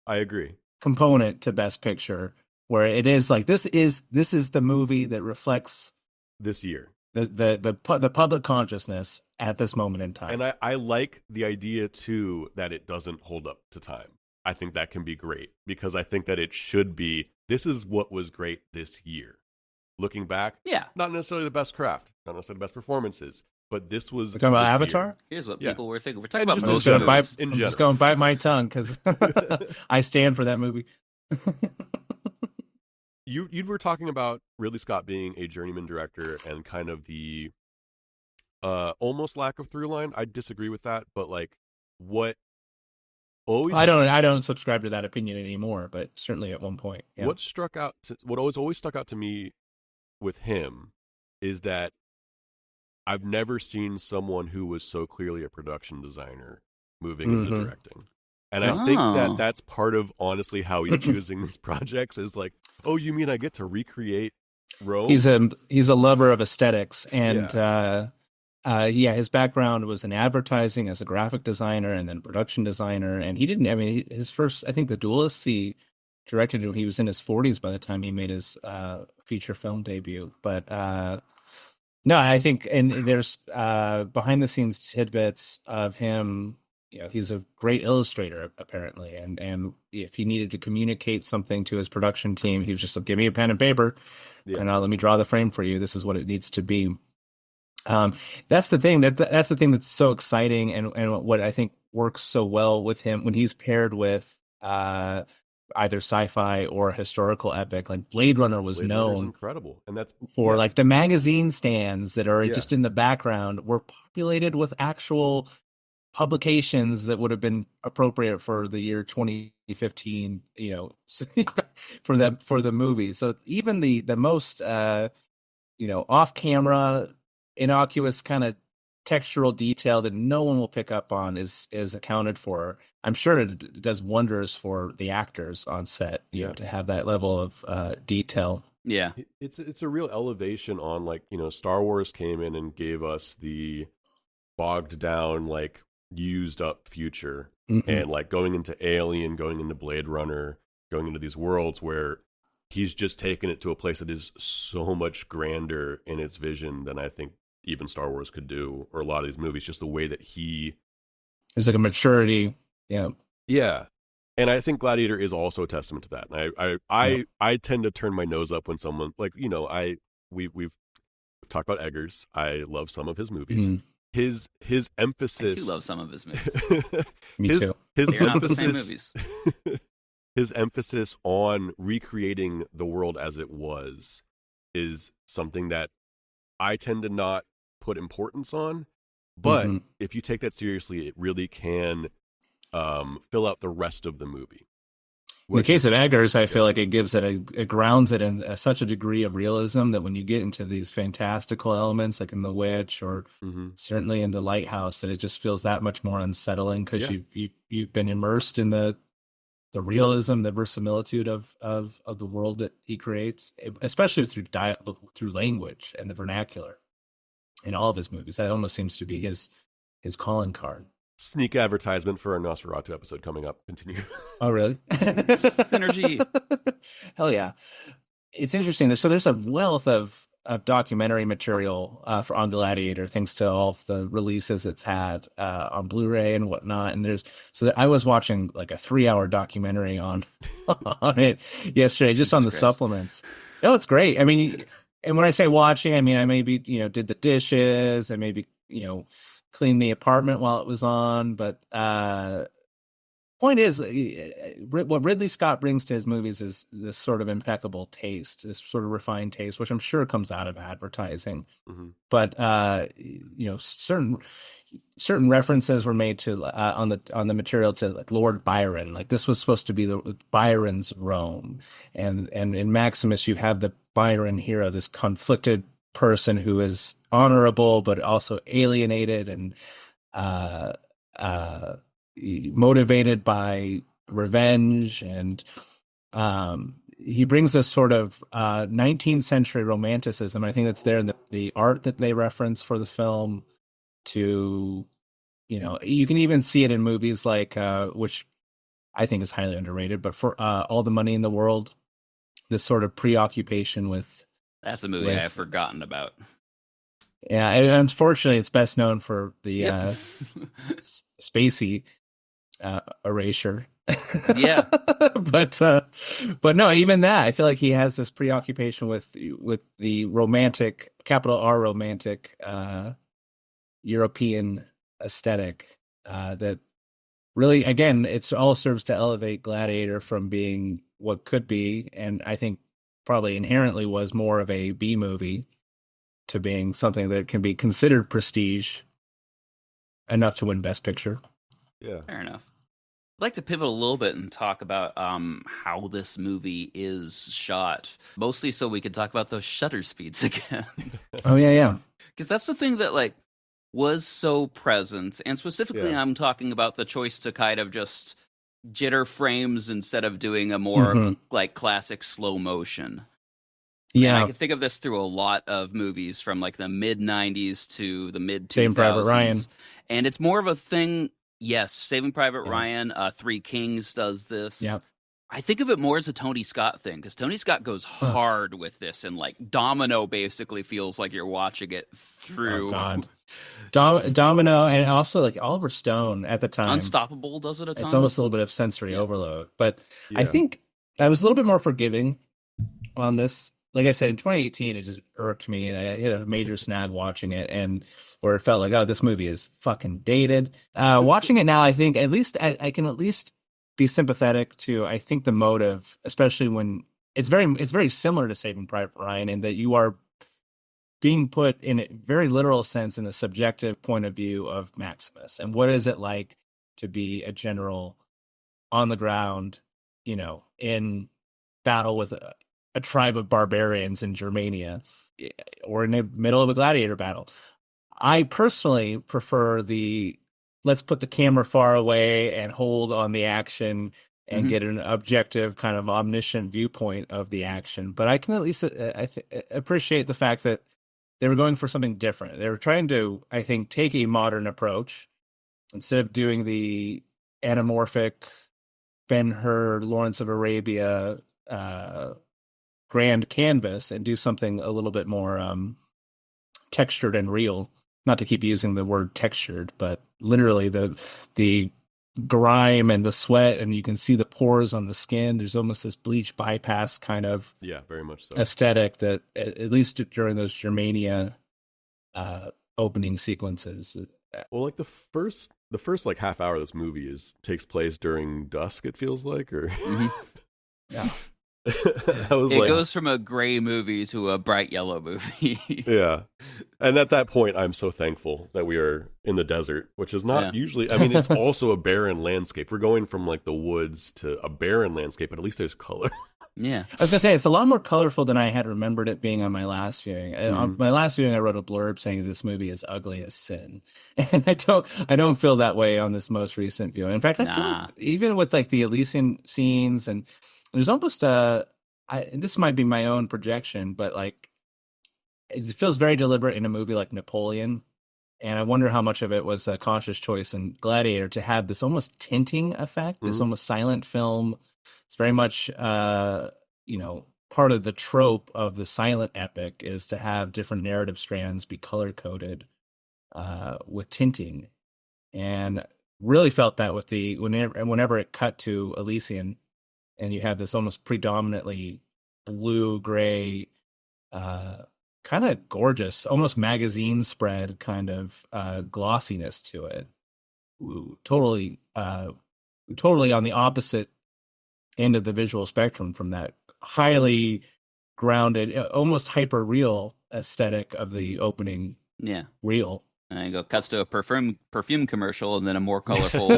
I agree component to Best Picture where it is like this is the movie that reflects this year the public consciousness at this moment in time. And I like the idea too that it doesn't hold up to time. I think that can be great because I think that it should be, this is what was great this year. Looking back, not necessarily the best craft, not necessarily the best performances, but this was. We're talking about Avatar? Year. Here's what people were thinking. We're talking about most movies. I'm just going to bite my tongue because I stand for that movie. You were talking about Ridley Scott being a journeyman director and kind of the almost lack of through line. I disagree with that, but like what always I don't subscribe to that opinion anymore, but certainly at one point. Yeah. What always stuck out to me with him is that I've never seen someone who was so clearly a production designer moving into directing. And I think that that's part of, honestly, how he's choosing these projects is like, oh, you mean I get to recreate Rome? He's a lover of aesthetics. And his background was in advertising as a graphic designer and then production designer. And his first, I think The Duelist, he directed when he was in his 40s by the time he made his feature film debut. But no, I think, and there's behind the scenes tidbits of him. He's a great illustrator apparently, and if he needed to communicate something to his production team, he was just like, "Give me a pen and paper, and let me draw the frame for you. This is what it needs to be." That's the thing that's the thing that's so exciting, and what I think works so well with him when he's paired with either sci-fi or historical epic. Like Blade Runner was known incredible, and that's for like the magazine stands that are just in the background were populated with actual publications that would have been appropriate for the year 2015, for the movie. So even the most off camera, innocuous kind of textural detail that no one will pick up on is accounted for. I'm sure it does wonders for the actors on set, to have that level of detail. Yeah, it's a real elevation on, like, Star Wars came in and gave us the bogged down, like, used up future, and like going into Alien, going into Blade Runner, going into these worlds where he's just taken it to a place that is so much grander in its vision than I think even Star Wars could do, or a lot of these movies, just the way that there's like a maturity. Yeah. And I think Gladiator is also a testament to that. And I tend to turn my nose up when someone, like, we've talked about Eggers. I love some of his movies. his emphasis. I do love some of his movies. Me too. They're not the same movies. His emphasis on recreating the world as it was is something that I tend to not put importance on. But if you take that seriously, it really can fill out the rest of the movie. In the case of Eggers, I feel like it grounds it in such a degree of realism that when you get into these fantastical elements, like in The Witch or certainly in The Lighthouse, that it just feels that much more unsettling because you've been immersed in the realism, the verisimilitude of the world that he creates, especially through language and the vernacular in all of his movies. That almost seems to be his calling card. Sneak advertisement for our Nosferatu episode coming up. Continue. Oh, really? Synergy. Hell yeah. It's interesting. So there's a wealth of documentary material on Gladiator, thanks to all of the releases it's had on Blu-ray and whatnot. And I was watching like a 3-hour documentary on it yesterday, just on the supplements. No, it's great. I mean, and when I say watching, I mean, I maybe, did the dishes, I maybe, clean the apartment while it was on, but point is, what Ridley Scott brings to his movies is this sort of impeccable taste, this sort of refined taste, which I'm sure comes out of advertising. But certain references were made to on the material to like Lord Byron. Like this was supposed to be the Byron's Rome, and in Maximus you have the Byron hero, this conflicted person who is honorable but also alienated and motivated by revenge, and he brings this sort of 19th century romanticism. I think that's there in the art that they reference for the film. To you can even see it in movies like which I think is highly underrated, but for All the Money in the World, this sort of preoccupation with. That's a movie I've forgotten about. Yeah, and unfortunately, it's best known for the Spacey erasure. Yeah, but no, even that, I feel like he has this preoccupation with the romantic, capital R romantic European aesthetic that really, again, it's all serves to elevate Gladiator from being what could be, and I think probably inherently was more of a B movie, to being something that can be considered prestige enough to win Best Picture. Yeah, fair enough. I'd like to pivot a little bit and talk about how this movie is shot, mostly so we could talk about those shutter speeds again. Oh yeah, because that's the thing that like was so present, and specifically I'm talking about the choice to kind of just jitter frames instead of doing a more like classic slow motion. Yeah, and I can think of this through a lot of movies from like the mid 90s to the mid 2000s. Saving Private Ryan, and it's more of a thing. Yes, Saving Private Ryan, Three Kings does this. Yeah, I think of it more as a Tony Scott thing, because Tony Scott goes hard with this, and like Domino basically feels like you're watching it through. Oh God. Domino, and also like Oliver Stone at the time. Unstoppable does it a ton. It's almost a little bit of sensory overload, but I think I was a little bit more forgiving on this. Like I said, in 2018, it just irked me, and I hit a major snag watching it, and where it felt like, oh, this movie is fucking dated. Watching it now, I think at least I can at least be sympathetic to, I think, the motive, especially when it's very similar to Saving Private Ryan, in that you are being put in a very literal sense in the subjective point of view of Maximus, and what is it like to be a general on the ground, in battle with a tribe of barbarians in Germania, or in the middle of a gladiator battle. I personally prefer let's put the camera far away and hold on the action and get an objective kind of omniscient viewpoint of the action. But I can at least appreciate the fact that they were going for something different. They were trying to, I think, take a modern approach instead of doing the anamorphic Ben-Hur, Lawrence of Arabia, grand canvas, and do something a little bit more textured and real. Not to keep using the word textured, but literally the grime and the sweat, and you can see the pores on the skin. There's almost this bleach bypass kind of very much so aesthetic that, at least during those Germania opening sequences. Well, like the first like half hour of this movie takes place during dusk. It feels like, or Yeah. it goes from a gray movie to a bright yellow movie. Yeah. And at that point, I'm so thankful that we are in the desert, which is not usually, I mean, it's also a barren landscape. We're going from like the woods to a barren landscape, but at least there's color. Yeah. I was going to say, it's a lot more colorful than I had remembered it being on my last viewing. On my last viewing, I wrote a blurb saying this movie is ugly as sin. And I don't feel that way on this most recent viewing. In fact, I feel like even with like the Elysian scenes, and there's almost this might be my own projection, but like it feels very deliberate in a movie like Napoleon. And I wonder how much of it was a conscious choice in Gladiator to have this almost tinting effect, this almost silent film. It's very much, part of the trope of the silent epic is to have different narrative strands be color-coded with tinting. And really felt that with whenever it cut to Elysian, and you have this almost predominantly blue-gray, kind of gorgeous, almost magazine spread kind of glossiness to it. Ooh, totally on the opposite end of the visual spectrum from that highly grounded, almost hyper real aesthetic of the opening reel. And it cuts to a perfume commercial, and then a more colorful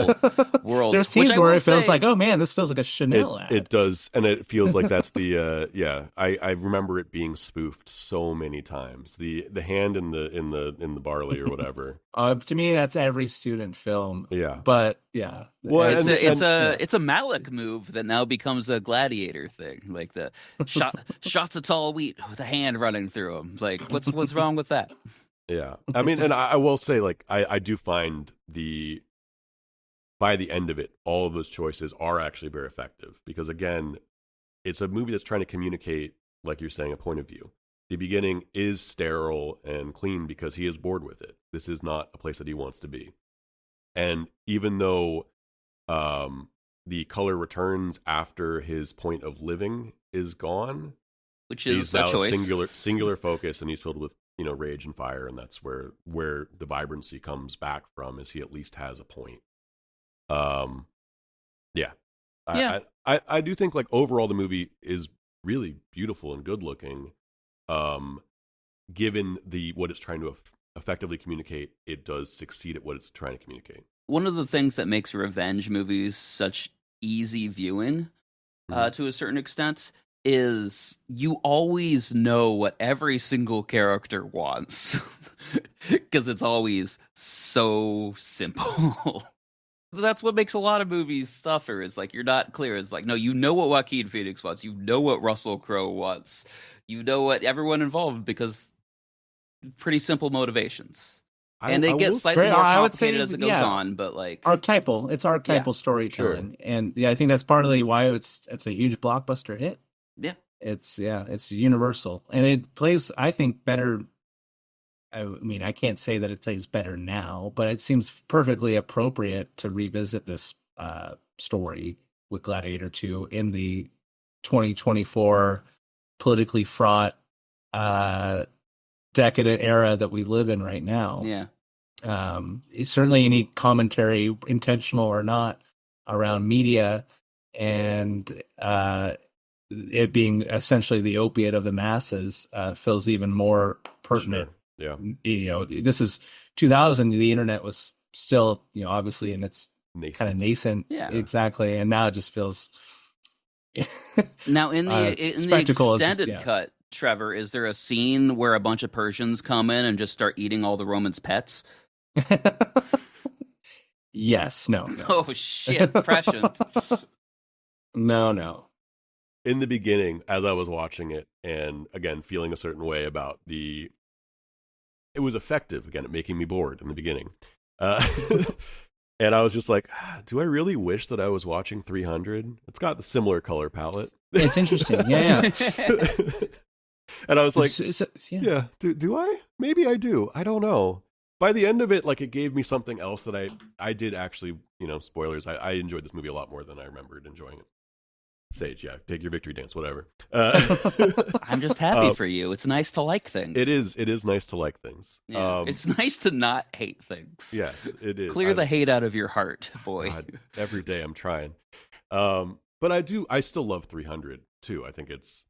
world. There's scenes where it feels like, oh man, this feels like a Chanel ad. It does, and it feels like that's the I remember it being spoofed so many times. The hand in the barley or whatever. To me, that's every student film. Yeah, but yeah, well, it's a Malick move that now becomes a Gladiator thing. Like the shots of tall wheat with a hand running through them. Like what's wrong with that? Yeah, I mean, and I will say, like, I do find by the end of it, all of those choices are actually very effective because, again, it's a movie that's trying to communicate, like you're saying, a point of view. The beginning is sterile and clean because he is bored with it. This is not a place that he wants to be. And even though the color returns after his point of living is gone, which is he's a now choice. singular focus, and he's filled with rage and fire, and that's where the vibrancy comes back from, is he at least has a point. I do think, like, overall the movie is really beautiful and good looking. Given what it's trying to effectively communicate, it does succeed at what it's trying to communicate. One of the things that makes revenge movies such easy viewing, to a certain extent, is you always know what every single character wants because it's always so simple. That's what makes a lot of movies suffer, is like you're not clear. It's like, no, you know what Joaquin Phoenix wants, you know what Russell Crowe wants, you know what everyone involved, because pretty simple motivations. And they get slightly more complicated as it goes on, but like it's archetypal storytelling. Sure. And I think that's partly why it's a huge blockbuster hit. Yeah. It's universal, and it plays, I think, better. I mean, I can't say that it plays better now, but it seems perfectly appropriate to revisit this story with Gladiator 2 in the 2024 politically fraught, decadent era that we live in right now. Yeah. It's certainly any commentary, intentional or not, around media and it being essentially the opiate of the masses feels even more pertinent. Sure. Yeah. This is 2000. The internet was still, obviously in its kind of nascent. Yeah. Exactly. And now it just feels. Now in the extended cut, Trevor, is there a scene where a bunch of Persians come in and just start eating all the Romans' pets? Yes. No. Oh shit! Prescient. No. In the beginning, as I was watching it, and again feeling a certain way about it was effective again at making me bored in the beginning, and I was just like, do I really wish that I was watching 300? It's got the similar color palette. It's interesting, yeah. And I was like, do I? Maybe I do. I don't know. By the end of it, like, it gave me something else that I did actually, spoilers. I enjoyed this movie a lot more than I remembered enjoying it. Sage, yeah, take your victory dance, whatever. I'm just happy for you. It's nice to like things. It is nice to like things. Yeah. It's nice to not hate things. Yes, it is. Clear the hate out of your heart, boy. God, every day I'm trying. But I still love 300 too. I think it's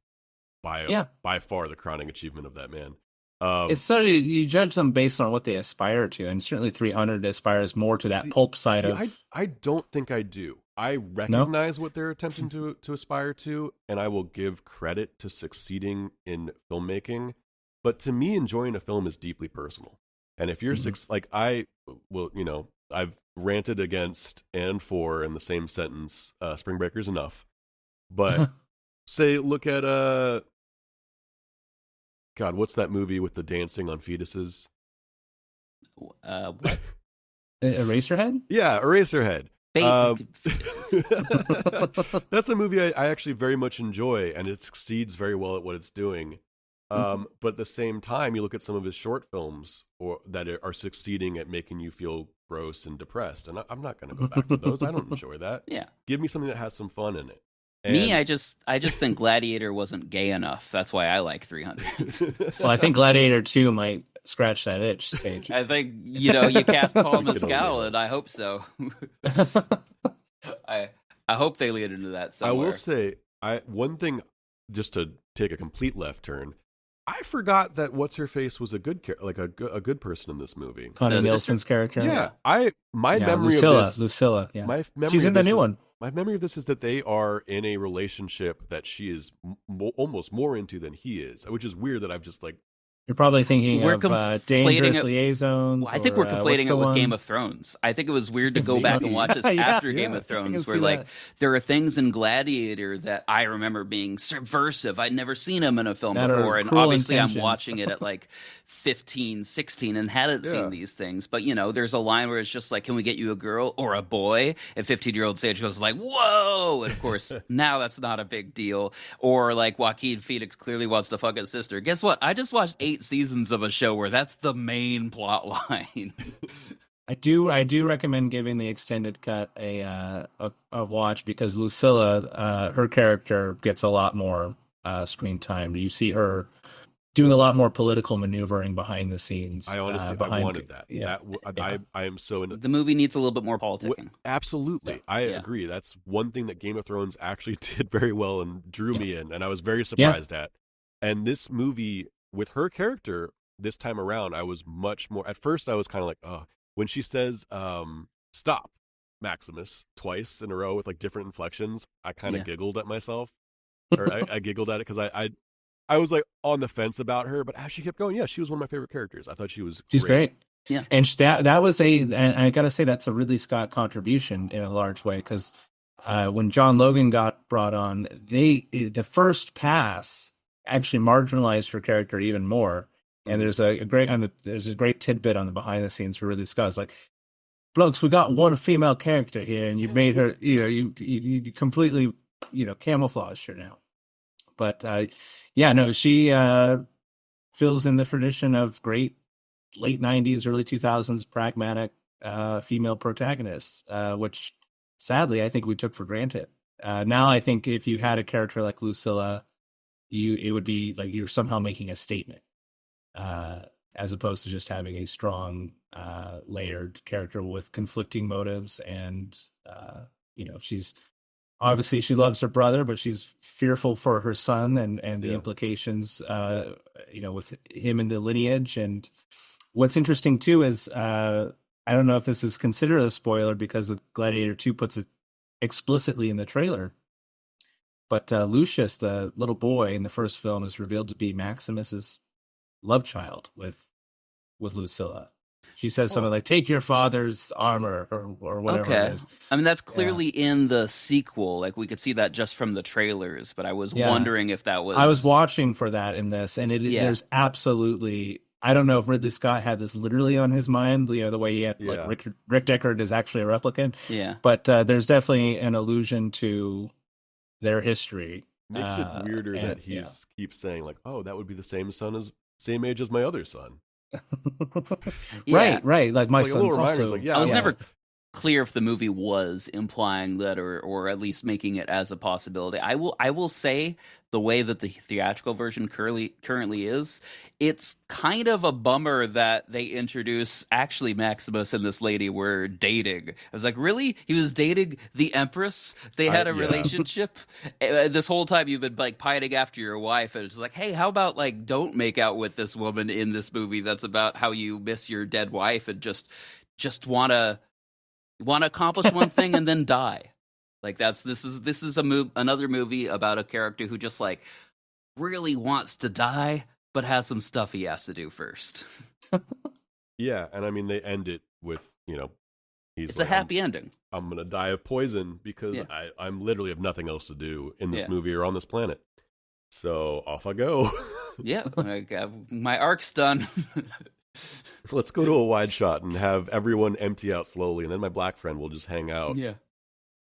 by far the crowning achievement of that man. It's sort of, you judge them based on what they aspire to, and certainly 300 aspires more to that pulp side of. I don't think I do. I recognize what they're attempting to aspire to, and I will give credit to succeeding in filmmaking. But to me, enjoying a film is deeply personal. And if you're I've ranted against and for in the same sentence. Spring Breaker's enough, but say look at God, what's that movie with the dancing on fetuses? What? Eraserhead? Yeah, Eraserhead. That's a movie I actually very much enjoy, and it succeeds very well at what it's doing. But at the same time, you look at some of his short films that are succeeding at making you feel gross and depressed, and I'm not going to go back to those. I don't enjoy that. Yeah, give me something that has some fun in it. I just think Gladiator wasn't gay enough. That's why I like 300. Well, I think Gladiator 2 might scratch that itch, Sage. I think, you cast Paul Mescal, and I hope so. I hope they lead into that somewhere. I will say, one thing, just to take a complete left turn, I forgot that what's-her-face was a good person in this movie. Connie Nielsen's character? Yeah. My memory Lucilla, of this... Lucilla, yeah. My memory She's in the new one. My memory of this is that they are in a relationship that she is almost more into than he is, which is weird that I've just like... You're probably thinking of Dangerous Liaisons. Well, I think we're conflating it with Game of Thrones. I think it was weird to go back and watch this after Game of Thrones, where there are things in Gladiator that I remember being subversive. I'd never seen them in a film before, and obviously I'm watching it at 15, 16 and hadn't seen these things. But, there's a line where it's just like, can we get you a girl or a boy? And 15-year-old Sage goes like, whoa! And of course, now that's not a big deal. Or like Joaquin Phoenix clearly wants to fuck his sister. Guess what? I just watched 8 seasons of a show where that's the main plot line. I do recommend giving the extended cut a watch, because Lucilla, her character gets a lot more screen time. You see her doing a lot more political maneuvering behind the scenes. I honestly I wanted that. Yeah. I am so into the movie needs a little bit more politicking. Absolutely. Yeah. I agree. That's one thing that Game of Thrones actually did very well and drew me in, and I was very surprised at. And this movie, with her character this time around, I was much more... At first, I was kind of like, oh, when she says, stop, Maximus, twice in a row with different inflections, I kind of giggled at myself. Or I giggled at it because I was on the fence about her, but as she kept going, she was one of my favorite characters. I thought she's great. Yeah. And that was and I got to say, that's a Ridley Scott contribution in a large way, because when John Logan got brought on, the first pass actually marginalized her character even more. And there's a great tidbit on the behind the scenes for Ridley Scott. It's like, blokes, we got one female character here, and you made her, you completely, camouflaged her now. But she fills in the tradition of great late 90s, early 2000s pragmatic female protagonists, which sadly I think we took for granted. Now I think if you had a character like Lucilla, it would be like you're somehow making a statement, as opposed to just having a strong, layered character with conflicting motives. And, she's obviously, she loves her brother, but she's fearful for her son and the implications, with him in the lineage. And what's interesting too is, I don't know if this is considered a spoiler, because Gladiator 2 puts it explicitly in the trailer, but Lucius, the little boy in the first film, is revealed to be Maximus's love child with Lucilla. She says something like, take your father's armor, or whatever it is. I mean, that's clearly in the sequel. We could see that just from the trailers, but I was wondering if that was... I was watching for that in this, and there's absolutely... I don't know if Ridley Scott had this literally on his mind, the way he had, Rick Deckard is actually a replicant. Yeah. But there's definitely an allusion to their history. Makes it weirder that he keeps saying, oh, that would be the same age as my other son. Right. Like my son's also... I was never clear if the movie was implying that, or at least making it as a possibility. I will say the way that the theatrical version currently is, it's kind of a bummer that they introduce actually Maximus and this lady were dating. I was like, really? He was dating the Empress? They had a relationship? This whole time you've been like pining after your wife, and it's like, hey, how about like don't make out with this woman in this movie that's about how you miss your dead wife and just want to accomplish one thing and then die. Like this is another movie about a character who just like really wants to die but has some stuff he has to do first. Yeah, and I mean they end it with, it's like, a happy ending. I'm gonna die of poison because I'm literally have nothing else to do in this movie or on this planet. So off I go. Yeah, my arc's done. Let's go to a wide shot and have everyone empty out slowly, and then my black friend will just hang out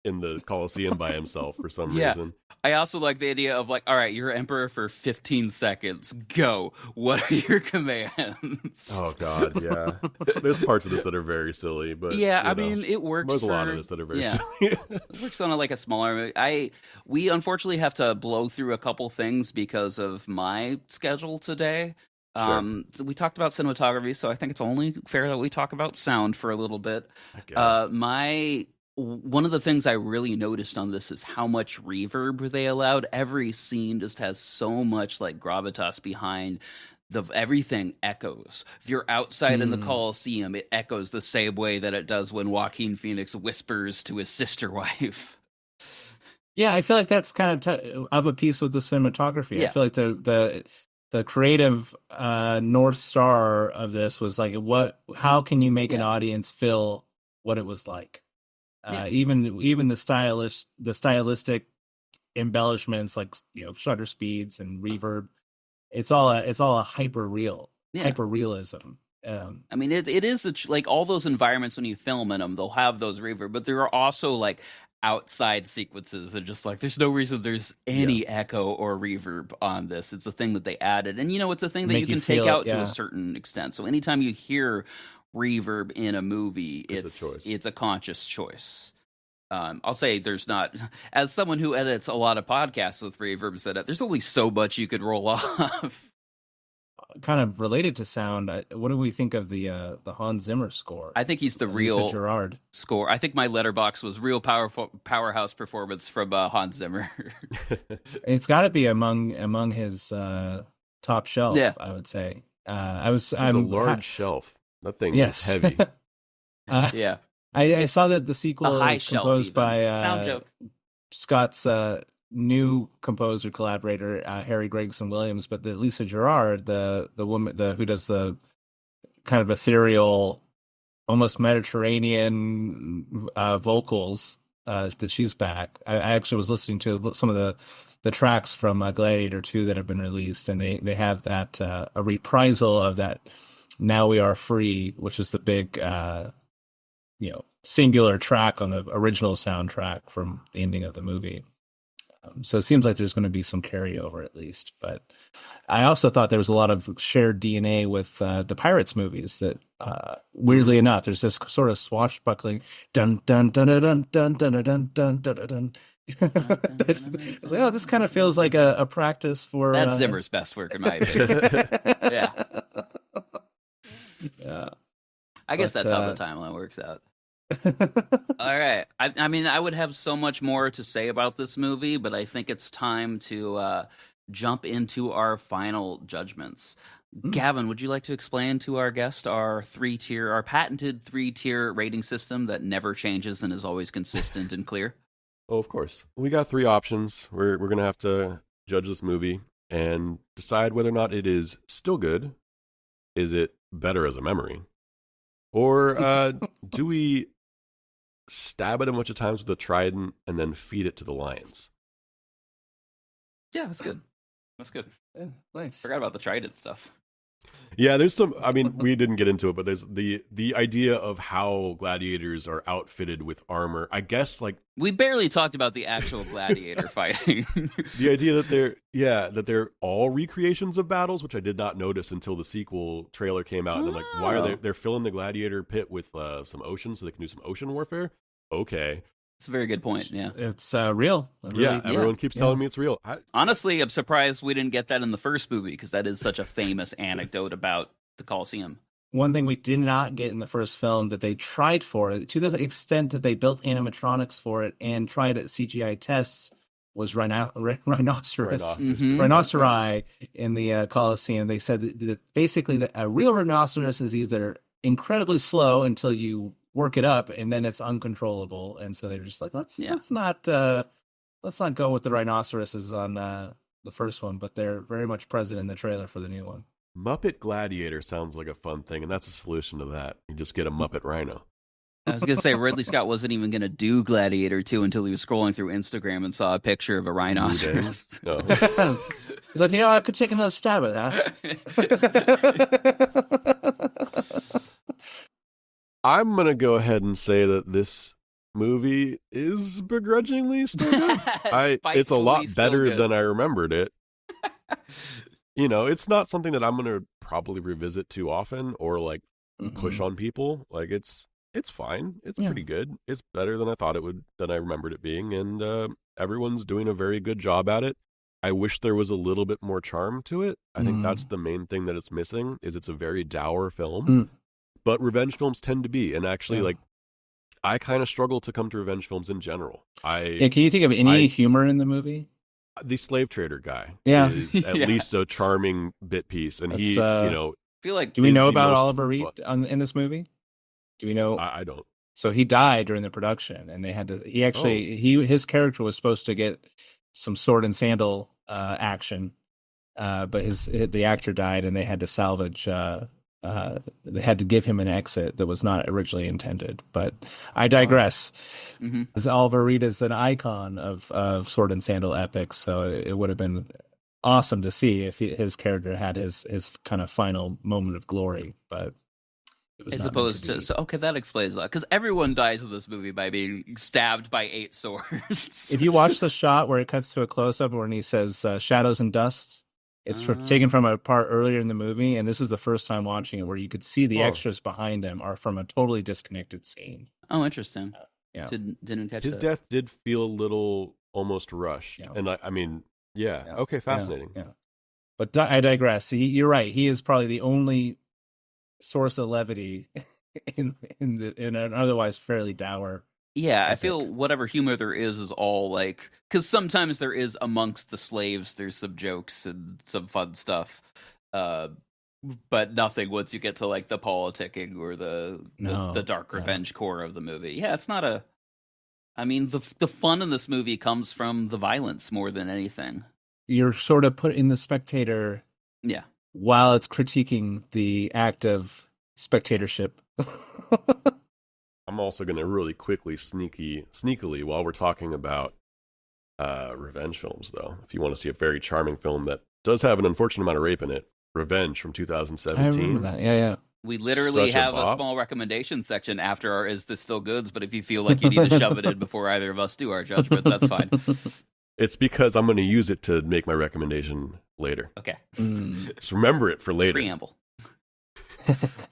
in the Colosseum by himself for some reason. I also like the idea of like, all right, you're emperor for 15 seconds. Go. What are your commands? Oh God, yeah. There's parts of this that are very silly, but I mean, it works. There's a lot of this that are very silly. It works on a smaller movie. We unfortunately have to blow through a couple things because of my schedule today. Sure. So we talked about cinematography, so I think it's only fair that we talk about sound for a little bit. I guess. One of the things I really noticed on this is how much reverb they allowed. Every scene just has so much like gravitas behind everything echoes. If you're outside in the Coliseum, it echoes the same way that it does when Joaquin Phoenix whispers to his sister wife. Yeah, I feel like that's kind of a piece with the cinematography. I feel like the creative North Star of this was like, how can you make an audience feel what it was like? Even the stylistic embellishments, like shutter speeds and reverb, it's all a hyper realism. I mean, it is like all those environments when you film in them, they'll have those reverb, but there are also like outside sequences and just like there's no reason there's any echo or reverb on this. It's a thing that they added, and it's a thing that you can take out to a certain extent. So anytime you hear reverb in a movie, it's a conscious choice. I'll say there's not, as someone who edits a lot of podcasts with reverbs in it, there's only so much you could roll off. Kind of related to sound, what do we think of the Hans Zimmer score? I think he's the real Gerard score. I think my letterbox was real powerhouse performance from Hans Zimmer. It's got to be among his top shelf. I would say. It's a large shelf. That thing is heavy. I saw that the sequel is composed by Sound joke. Scott's new composer collaborator Harry Gregson Williams, but the Lisa Gerard, the woman who does the kind of ethereal, almost Mediterranean vocals, that she's back. I actually was listening to some of the tracks from Gladiator 2 that have been released, and they have that a reprisal of that "Now We Are Free," which is the big singular track on the original soundtrack from the ending of the movie. So it seems like there's going to be some carryover at least. But I also thought there was a lot of shared DNA with the Pirates movies that, weirdly enough, there's this sort of swashbuckling dun dun dun dun dun dun dun dun dun dun. It's like, this kind of feels like a practice for... That's Zimmer's best work, in my opinion. Yeah. I guess that's how the timeline works out. All right. I mean, I would have so much more to say about this movie, but I think it's time to jump into our final judgments. Gavin, would you like to explain to our guest our patented 3-tier rating system that never changes and is always consistent and clear? Oh, of course. We got 3 options. We're going to have to judge this movie and decide whether or not it is still good. Is it better as a memory? Or do we stab it a bunch of times with a trident and then feed it to the lions? Yeah, that's good. That's good. Yeah, nice. Forgot about the trident stuff. Yeah, there's some. I mean, we didn't get into it, but there's the idea of how gladiators are outfitted with armor. I guess like We barely talked about the actual gladiator fighting. the idea that they're all recreations of battles, which I did not notice until the sequel trailer came out. And I'm like, why are they're filling the gladiator pit with some ocean so they can do some ocean warfare? Okay, It's a very good point. Yeah. It's real. yeah, everyone keeps telling me it's real. Honestly, I'm surprised we didn't get that in the first movie because that is such a famous anecdote about the Colosseum. One thing we did not get in the first film that they tried for it, to the extent that they built animatronics for it and tried at CGI tests, was rhinoceros. Rhinoceri in the Colosseum. They said that basically a real rhinoceros is either incredibly slow until you work it up and then it's uncontrollable, and so they're just like, let's not go with the rhinoceroses on the first one, but they're very much present in the trailer for the new one. Muppet Gladiator sounds like a fun thing, and that's a solution to that. You just get a Muppet Rhino. I was going to say Ridley Scott wasn't even going to do Gladiator 2 until he was scrolling through Instagram and saw a picture of a rhinoceros. No. He's like, I could take another stab at that. I'm going to go ahead and say that this movie is begrudgingly still good. It's a lot better than I remembered it. It's not something that I'm going to probably revisit too often or like push on people. Like it's fine. It's pretty good. It's better than I thought it would, than I remembered it being. And everyone's doing a very good job at it. I wish there was a little bit more charm to it. I think that's the main thing that it's missing, is it's a very dour film. But revenge films tend to be, and actually, like, I kind of struggle to come to revenge films in general. Can you think of any humor in the movie? The slave trader guy is at least a charming bit piece, and he, feel like. Do we know about Oliver Reed in this movie? Do we know? I don't. So he died during the production, and they had to. He actually his character was supposed to get some sword and sandal action, but the actor died, and they had to salvage. They had to give him an exit that was not originally intended. But I digress. As Oliver Reed is an icon of sword and sandal epics, so it would have been awesome to see if his character had his kind of final moment of glory. But it was as opposed to that explains a lot, because everyone dies in this movie by being stabbed by 8 swords. If you watch the shot where it cuts to a close up when he says shadows and dust. It's taken from a part earlier in the movie, and this is the first time watching it where you could see the extras behind him are from a totally disconnected scene. Oh, interesting. Yeah, didn't catch his that. death did feel a little almost rushed, and I mean, okay, fascinating. Yeah. But I digress. You're right. He is probably the only source of levity in an otherwise fairly dour. Yeah, I feel whatever humor there is all like, because sometimes there is amongst the slaves, there's some jokes and some fun stuff, but nothing once you get to like the politicking or the dark revenge core of the movie. Yeah, it's not a. I mean, the fun in this movie comes from the violence more than anything. You're sort of put in the spectator, while it's critiquing the act of spectatorship. I'm also going to really quickly, sneakily, while we're talking about revenge films, though, if you want to see a very charming film that does have an unfortunate amount of rape in it, Revenge from 2017. I remember that. Yeah. We literally have a small recommendation section after our Is This Still Goods, but if you feel like you need to shove it in before either of us do our judgments, that's fine. It's because I'm going to use it to make my recommendation later. Okay. Just remember it for later. Preamble.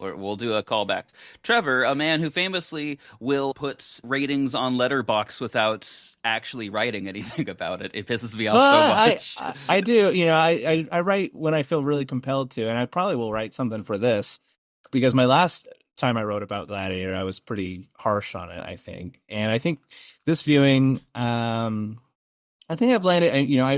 We'll do a callback. Trevor, a man who famously will put ratings on Letterboxd without actually writing anything about it. It pisses me off so much. I do. I write when I feel really compelled to, and I probably will write something for this, because my last time I wrote about Gladiator, I was pretty harsh on it, I think. And I think this viewing, I think I've landed,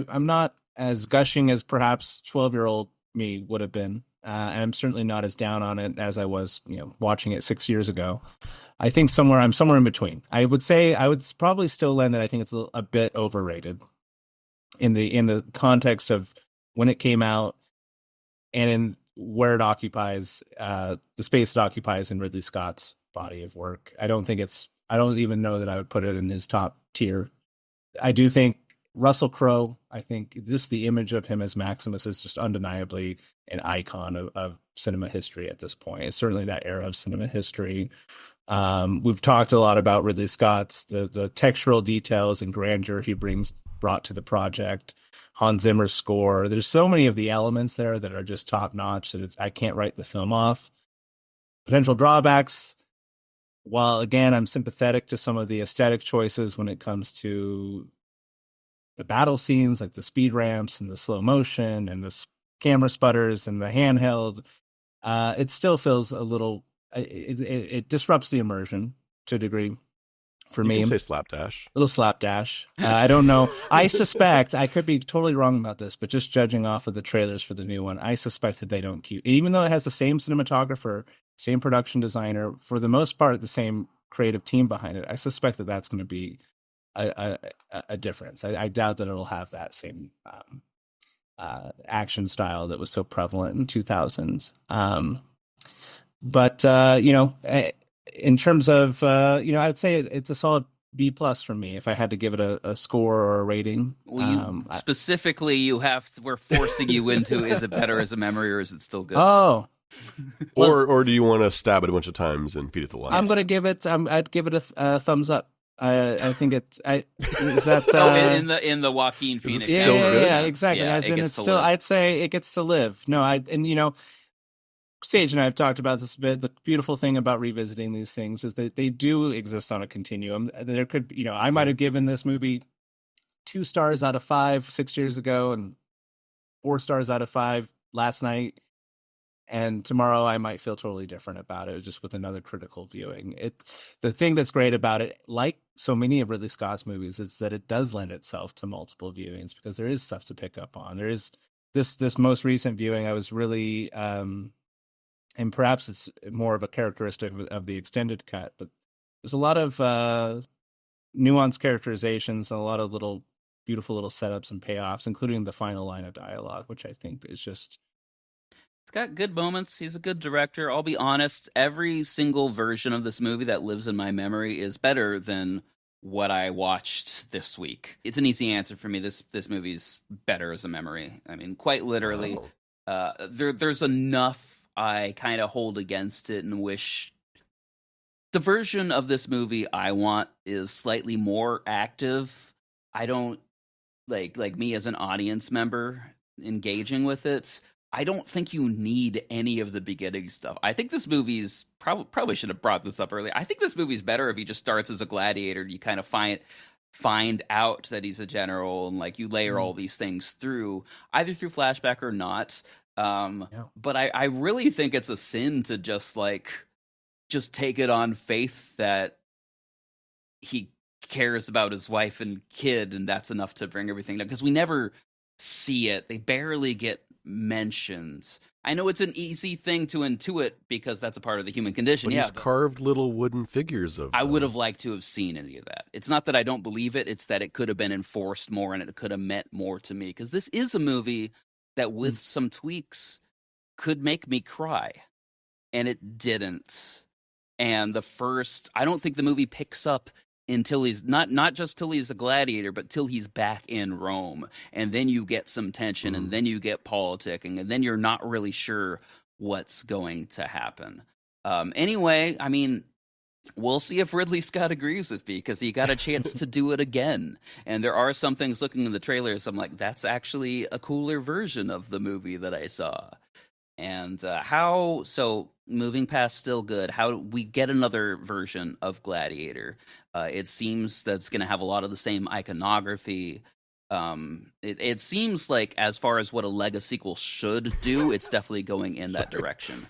I'm not as gushing as perhaps 12-year-old me would have been. And I'm certainly not as down on it as I was, watching it 6 years ago. I think I'm somewhere in between. I would say I would probably still land that I think it's a bit overrated in the context of when it came out and in where it occupies, the space it occupies in Ridley Scott's body of work. I don't even know that I would put it in his top tier. I do think Russell Crowe, I think just the image of him as Maximus is just undeniably an icon of cinema history at this point. It's certainly that era of cinema history. We've talked a lot about Ridley Scott's the textural details and grandeur he brought to the project. Hans Zimmer's score. There's so many of the elements there that are just top notch that I can't write the film off. Potential drawbacks. While again, I'm sympathetic to some of the aesthetic choices when it comes to the battle scenes, like the speed ramps and the slow motion and the camera sputters and the handheld, it still feels a little. It disrupts the immersion to a degree. For me, you can say slapdash. Little slapdash. I don't know. I suspect, I could be totally wrong about this, but just judging off of the trailers for the new one, I suspect that they don't keep, even though it has the same cinematographer, same production designer, for the most part, the same creative team behind it. I suspect that that's going to be a difference. I doubt that it'll have that same action style that was so prevalent in 2000s. But in terms of, I would say it's a solid B+ for me if I had to give it a score or a rating. Well, specifically, we're forcing you into, is it better as a memory or is it still good? Oh. Or do you want to stab it a bunch of times and feed it the lights? I'm going to give it, I'd give it a thumbs up. I think it's, is that... in the Joaquin Phoenix. Yeah, exactly. Yeah, As in it's still, I'd say it gets to live. No, Sage and I have talked about this a bit. The beautiful thing about revisiting these things is that they do exist on a continuum. There could, I might have given this movie 2 stars out of 5 6 years ago and 4 stars out of 5 last night. And tomorrow I might feel totally different about it, just with another critical viewing. The thing that's great about it, like so many of Ridley Scott's movies, is that it does lend itself to multiple viewings because there is stuff to pick up on. There is this most recent viewing. I was really, and perhaps it's more of a characteristic of the extended cut, but there's a lot of nuanced characterizations and a lot of beautiful little setups and payoffs, including the final line of dialogue, which I think is just... It's got good moments. He's a good director. I'll be honest, every single version of this movie that lives in my memory is better than what I watched this week. It's an easy answer for me. This movie's better as a memory. I mean, quite literally. Wow. There's enough I kind of hold against it and wish the version of this movie I want is slightly more active. I don't like me as an audience member engaging with it. I don't think you need any of the beginning stuff. I think this movie's probably should have brought this up earlier. I think this movie's better if he just starts as a gladiator. You kind of find out that he's a general and you layer all these things through either through flashback or not. But I really think it's a sin to just take it on faith that he cares about his wife and kid and that's enough to bring everything down, because we never see it. They barely get mentioned. I know it's an easy thing to intuit because that's a part of the human condition. But he's carved little wooden figures of them. I would have liked to have seen any of that. It's not that I don't believe it, it's that it could have been enforced more and it could have meant more to me, because this is a movie that with some tweaks could make me cry, and it didn't. And I don't think the movie picks up until he's not just till he's a gladiator, but till he's back in Rome. And then you get some tension, and then you get politicking, and then you're not really sure what's going to happen. Anyway, I mean, we'll see if Ridley Scott agrees with me, because he got a chance to do it again. And there are some things looking in the trailers, I'm like, that's actually a cooler version of the movie that I saw. And so moving past still good, how do we get another version of Gladiator? It seems that's going to have a lot of the same iconography. It seems like, as far as what a Lego sequel should do, it's definitely going in that direction.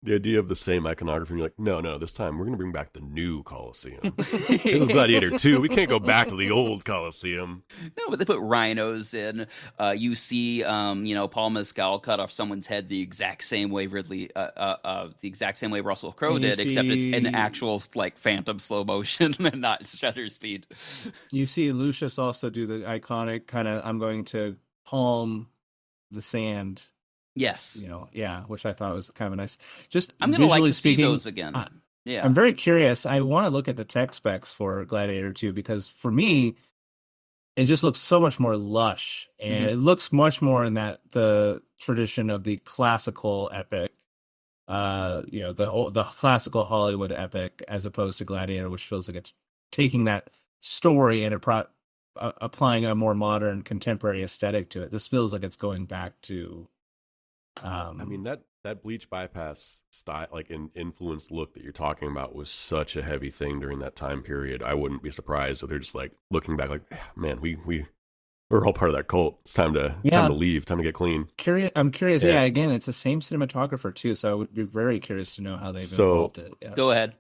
The idea of the same iconography, you're like, no, this time we're going to bring back the new Colosseum. This is Gladiator 2. We can't go back to the old Colosseum. No, but they put rhinos in. You see, Paul Mescal cut off someone's head the exact same way the exact same way Russell Crowe did, except it's in actual phantom slow motion and not shutter speed. You see Lucius also do the iconic kind of, I'm going to palm the sand. Yes. Which I thought was kind of nice. I'm going to like to see those again. Yeah. I'm very curious. I want to look at the tech specs for Gladiator 2, because for me, it just looks so much more lush, and it looks much more in the tradition of the classical epic, the classical Hollywood epic, as opposed to Gladiator, which feels like it's taking that story and applying a more modern, contemporary aesthetic to it. This feels like it's going back to. I mean, that bleach bypass style, like an influenced look that you're talking about, was such a heavy thing during that time period. I wouldn't be surprised if they're just like looking back, like, man, we're all part of that cult. It's time to leave, time to get clean. I'm curious. Yeah, again, it's the same cinematographer too, so I would be very curious to know how they've involved it. Yeah. Go ahead.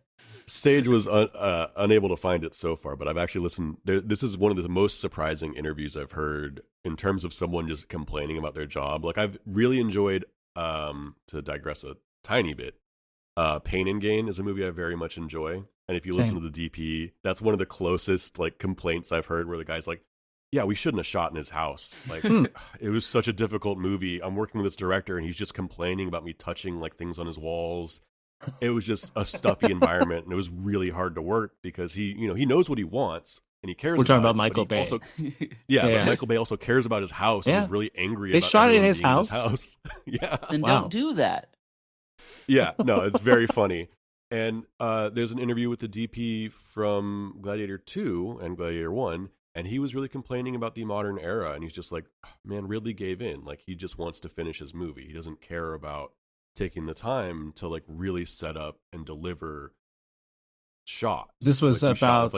Sage was unable to find it so far, but I've actually listened. This is one of the most surprising interviews I've heard in terms of someone just complaining about their job. Like, I've really enjoyed, to digress a tiny bit, Pain and Gain is a movie I very much enjoy. And if you listen to the DP, that's one of the closest like complaints I've heard, where the guy's like, yeah, we shouldn't have shot in his house. Like, it was such a difficult movie. I'm working with this director and he's just complaining about me touching like things on his walls. It was just a stuffy environment, and it was really hard to work because he knows what he wants and he cares. We're talking about Michael Bay. Also, but Michael Bay also cares about his house. And was really angry. They about shot it in his being house. Yeah, then don't do that. Yeah, no, it's very funny. And there's an interview with the DP from Gladiator 2 and Gladiator 1, and he was really complaining about the modern era, and he's just like, man, Ridley gave in. Like, he just wants to finish his movie. He doesn't care about taking the time to like really set up and deliver shots. This was like, about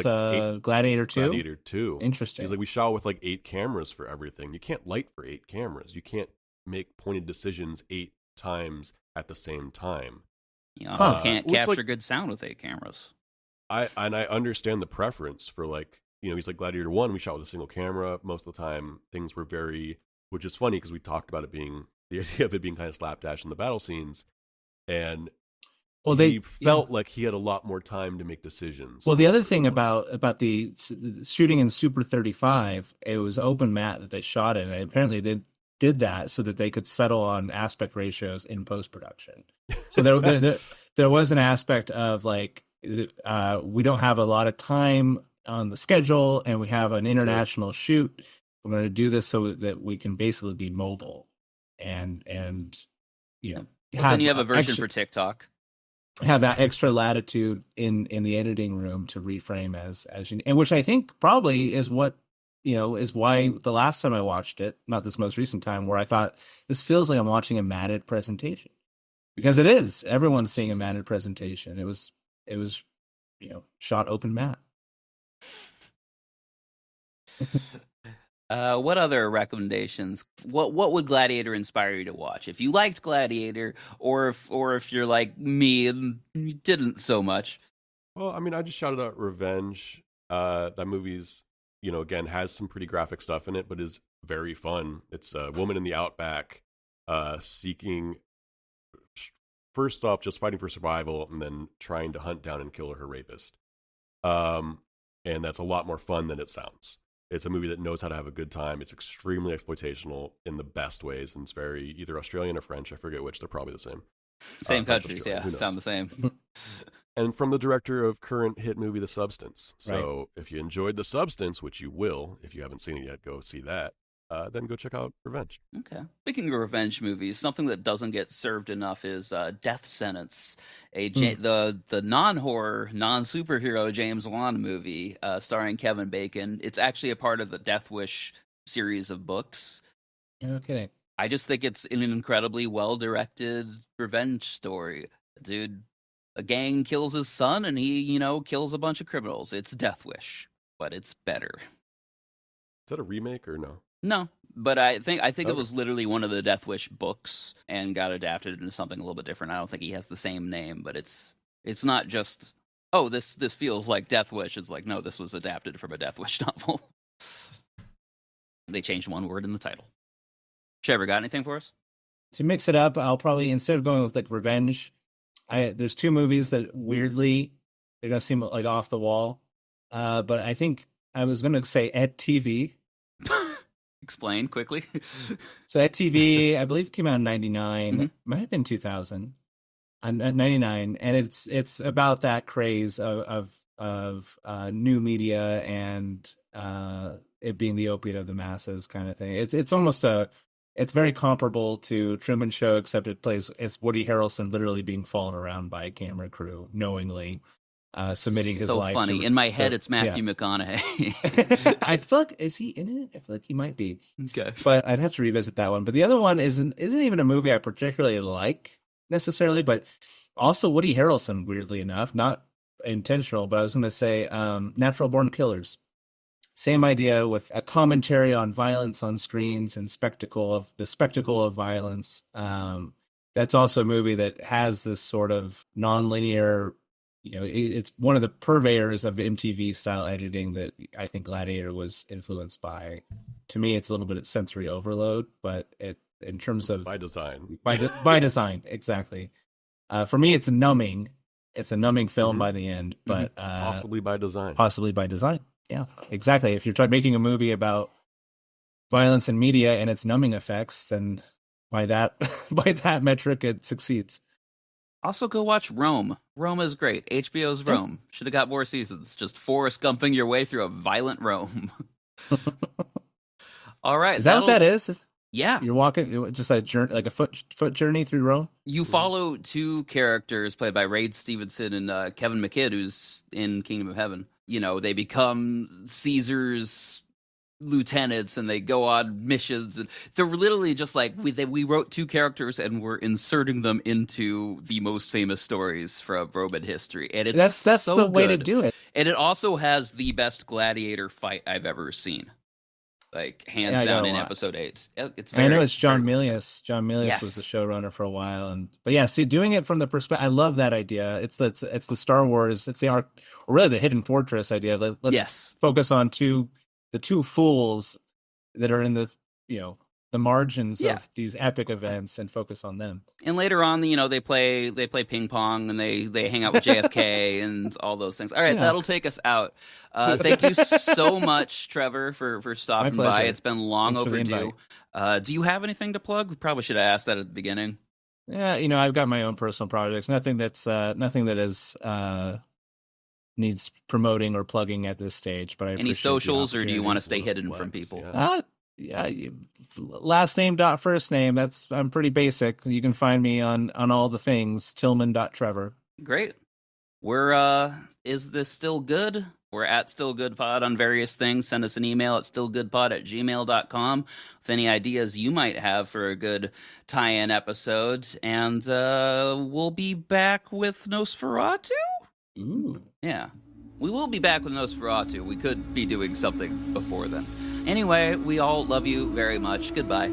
Gladiator 2? Gladiator 2. Interesting. He's like, we shot with like 8 cameras for everything. You can't light for 8 cameras. You can't make pointed decisions 8 times at the same time. You also can't capture good sound with 8 cameras. I understand the preference for like, he's like Gladiator 1, we shot with a single camera. Most of the time things were which is funny because we talked about the idea of it being kind of slapdash in the battle scenes. And he felt like he had a lot more time to make decisions. Well, the other thing about the shooting in Super 35, it was open matte that they shot in, and apparently they did that so that they could settle on aspect ratios in post-production. So there was an aspect of like, we don't have a lot of time on the schedule, and we have an international shoot. We're going to do this so that we can basically be mobile, and then you have a version for TikTok. Have that extra latitude in the editing room to reframe as and which I think probably is what is why the last time I watched it, not this most recent time, where I thought this feels like I'm watching a matted presentation, because it is. Everyone's seeing a matted presentation. It was shot open matte. What other recommendations? What would Gladiator inspire you to watch? If you liked Gladiator, or if you're like me and you didn't so much. Well, I mean, I just shouted out Revenge. That movie's, again, has some pretty graphic stuff in it, but is very fun. It's a woman in the outback, seeking, first off, just fighting for survival, and then trying to hunt down and kill her rapist. And that's a lot more fun than it sounds. It's a movie that knows how to have a good time. It's extremely exploitational in the best ways, and it's very either Australian or French. I forget which. They're probably the same. Same countries, yeah. Sound the same. And from the director of current hit movie The Substance. So if you enjoyed The Substance, which you will, if you haven't seen it yet, go see that. Then go check out Revenge. Okay. Speaking of revenge movies, something that doesn't get served enough is Death Sentence, the non-horror, non-superhero James Wan movie starring Kevin Bacon. It's actually a part of the Death Wish series of books. Okay. I just think it's an incredibly well-directed revenge story. Dude, a gang kills his son and he, kills a bunch of criminals. It's Death Wish, but it's better. Is that a remake or no? No, but I think it was literally one of the Death Wish books and got adapted into something a little bit different. I don't think he has the same name, but it's not just, this feels like Death Wish. It's like, no, this was adapted from a Death Wish novel. They changed one word in the title. Trevor, got anything for us? To mix it up, I'll probably, instead of going with like revenge, there's 2 movies that weirdly they're gonna seem like off the wall. But I think I was gonna say Et TV. Explain quickly. So Et TV, I believe, came out in 99. Mm-hmm. Might have been 2000. 99, and it's about that craze of new media and it being the opiate of the masses kind of thing. It's almost it's very comparable to Truman Show, except it's Woody Harrelson literally being followed around by a camera crew knowingly, submitting his life. So funny. In my head, it's Matthew McConaughey. I feel like, is he in it? I feel like he might be. Okay. But I'd have to revisit that one. But the other one isn't even a movie I particularly like necessarily, but also Woody Harrelson, weirdly enough, not intentional, but I was going to say Natural Born Killers. Same idea with a commentary on violence on screens and spectacle of violence. That's also a movie that has this sort of nonlinear, it's one of the purveyors of MTV style editing that I think Gladiator was influenced by. To me, it's a little bit of sensory overload, but in terms of by design, by design, exactly. For me, it's numbing. It's a numbing film by the end, but possibly by design. Possibly by design. Yeah, exactly. If you're making a movie about violence in media and its numbing effects, then by that metric, it succeeds. Also, go watch Rome. Rome is great. HBO's Rome. Should have got more seasons. Just Forrest Gumping your way through a violent Rome. All right. Is that what that is? Yeah. You're walking, just a journey, like a foot journey through Rome? You follow two characters played by Ray Stevenson and Kevin McKidd, who's in Kingdom of Heaven. They become Caesar's lieutenants and they go on missions. And they're literally just like, we wrote two characters and we're inserting them into the most famous stories from Roman history. And it's that's so the way good. to do it. And it also has the best gladiator fight I've ever seen. Like, hands down in episode 8. It's I know it's John Milius. John Milius was the showrunner for a while, but yeah, see, doing it from the perspective, I love that idea. It's the Star Wars, it's the arc, or really the Hidden Fortress idea. Let's focus on the two fools that are in the the margins of these epic events and focus on them. And later on, they play ping pong and they hang out with JFK and all those things. All right, that'll take us out. Thank you so much, Trevor, for stopping by. It's been long overdue. Do you have anything to plug? We probably should have asked that at the beginning. Yeah, I've got my own personal projects. Nothing that is needs promoting or plugging at this stage. But any socials, or do you want to stay hidden from people? Yeah, last name dot first name. I'm pretty basic. You can find me on all the things. Tillman.Trevor. Great. We're is this still good? We're at Still Good Pod on various things. Send us an email at stillgoodpod@gmail.com with any ideas you might have for a good tie-in episode. And we'll be back with Nosferatu. Ooh. Yeah. We will be back with Nosferatu. We could be doing something before then. Anyway, we all love you very much. Goodbye.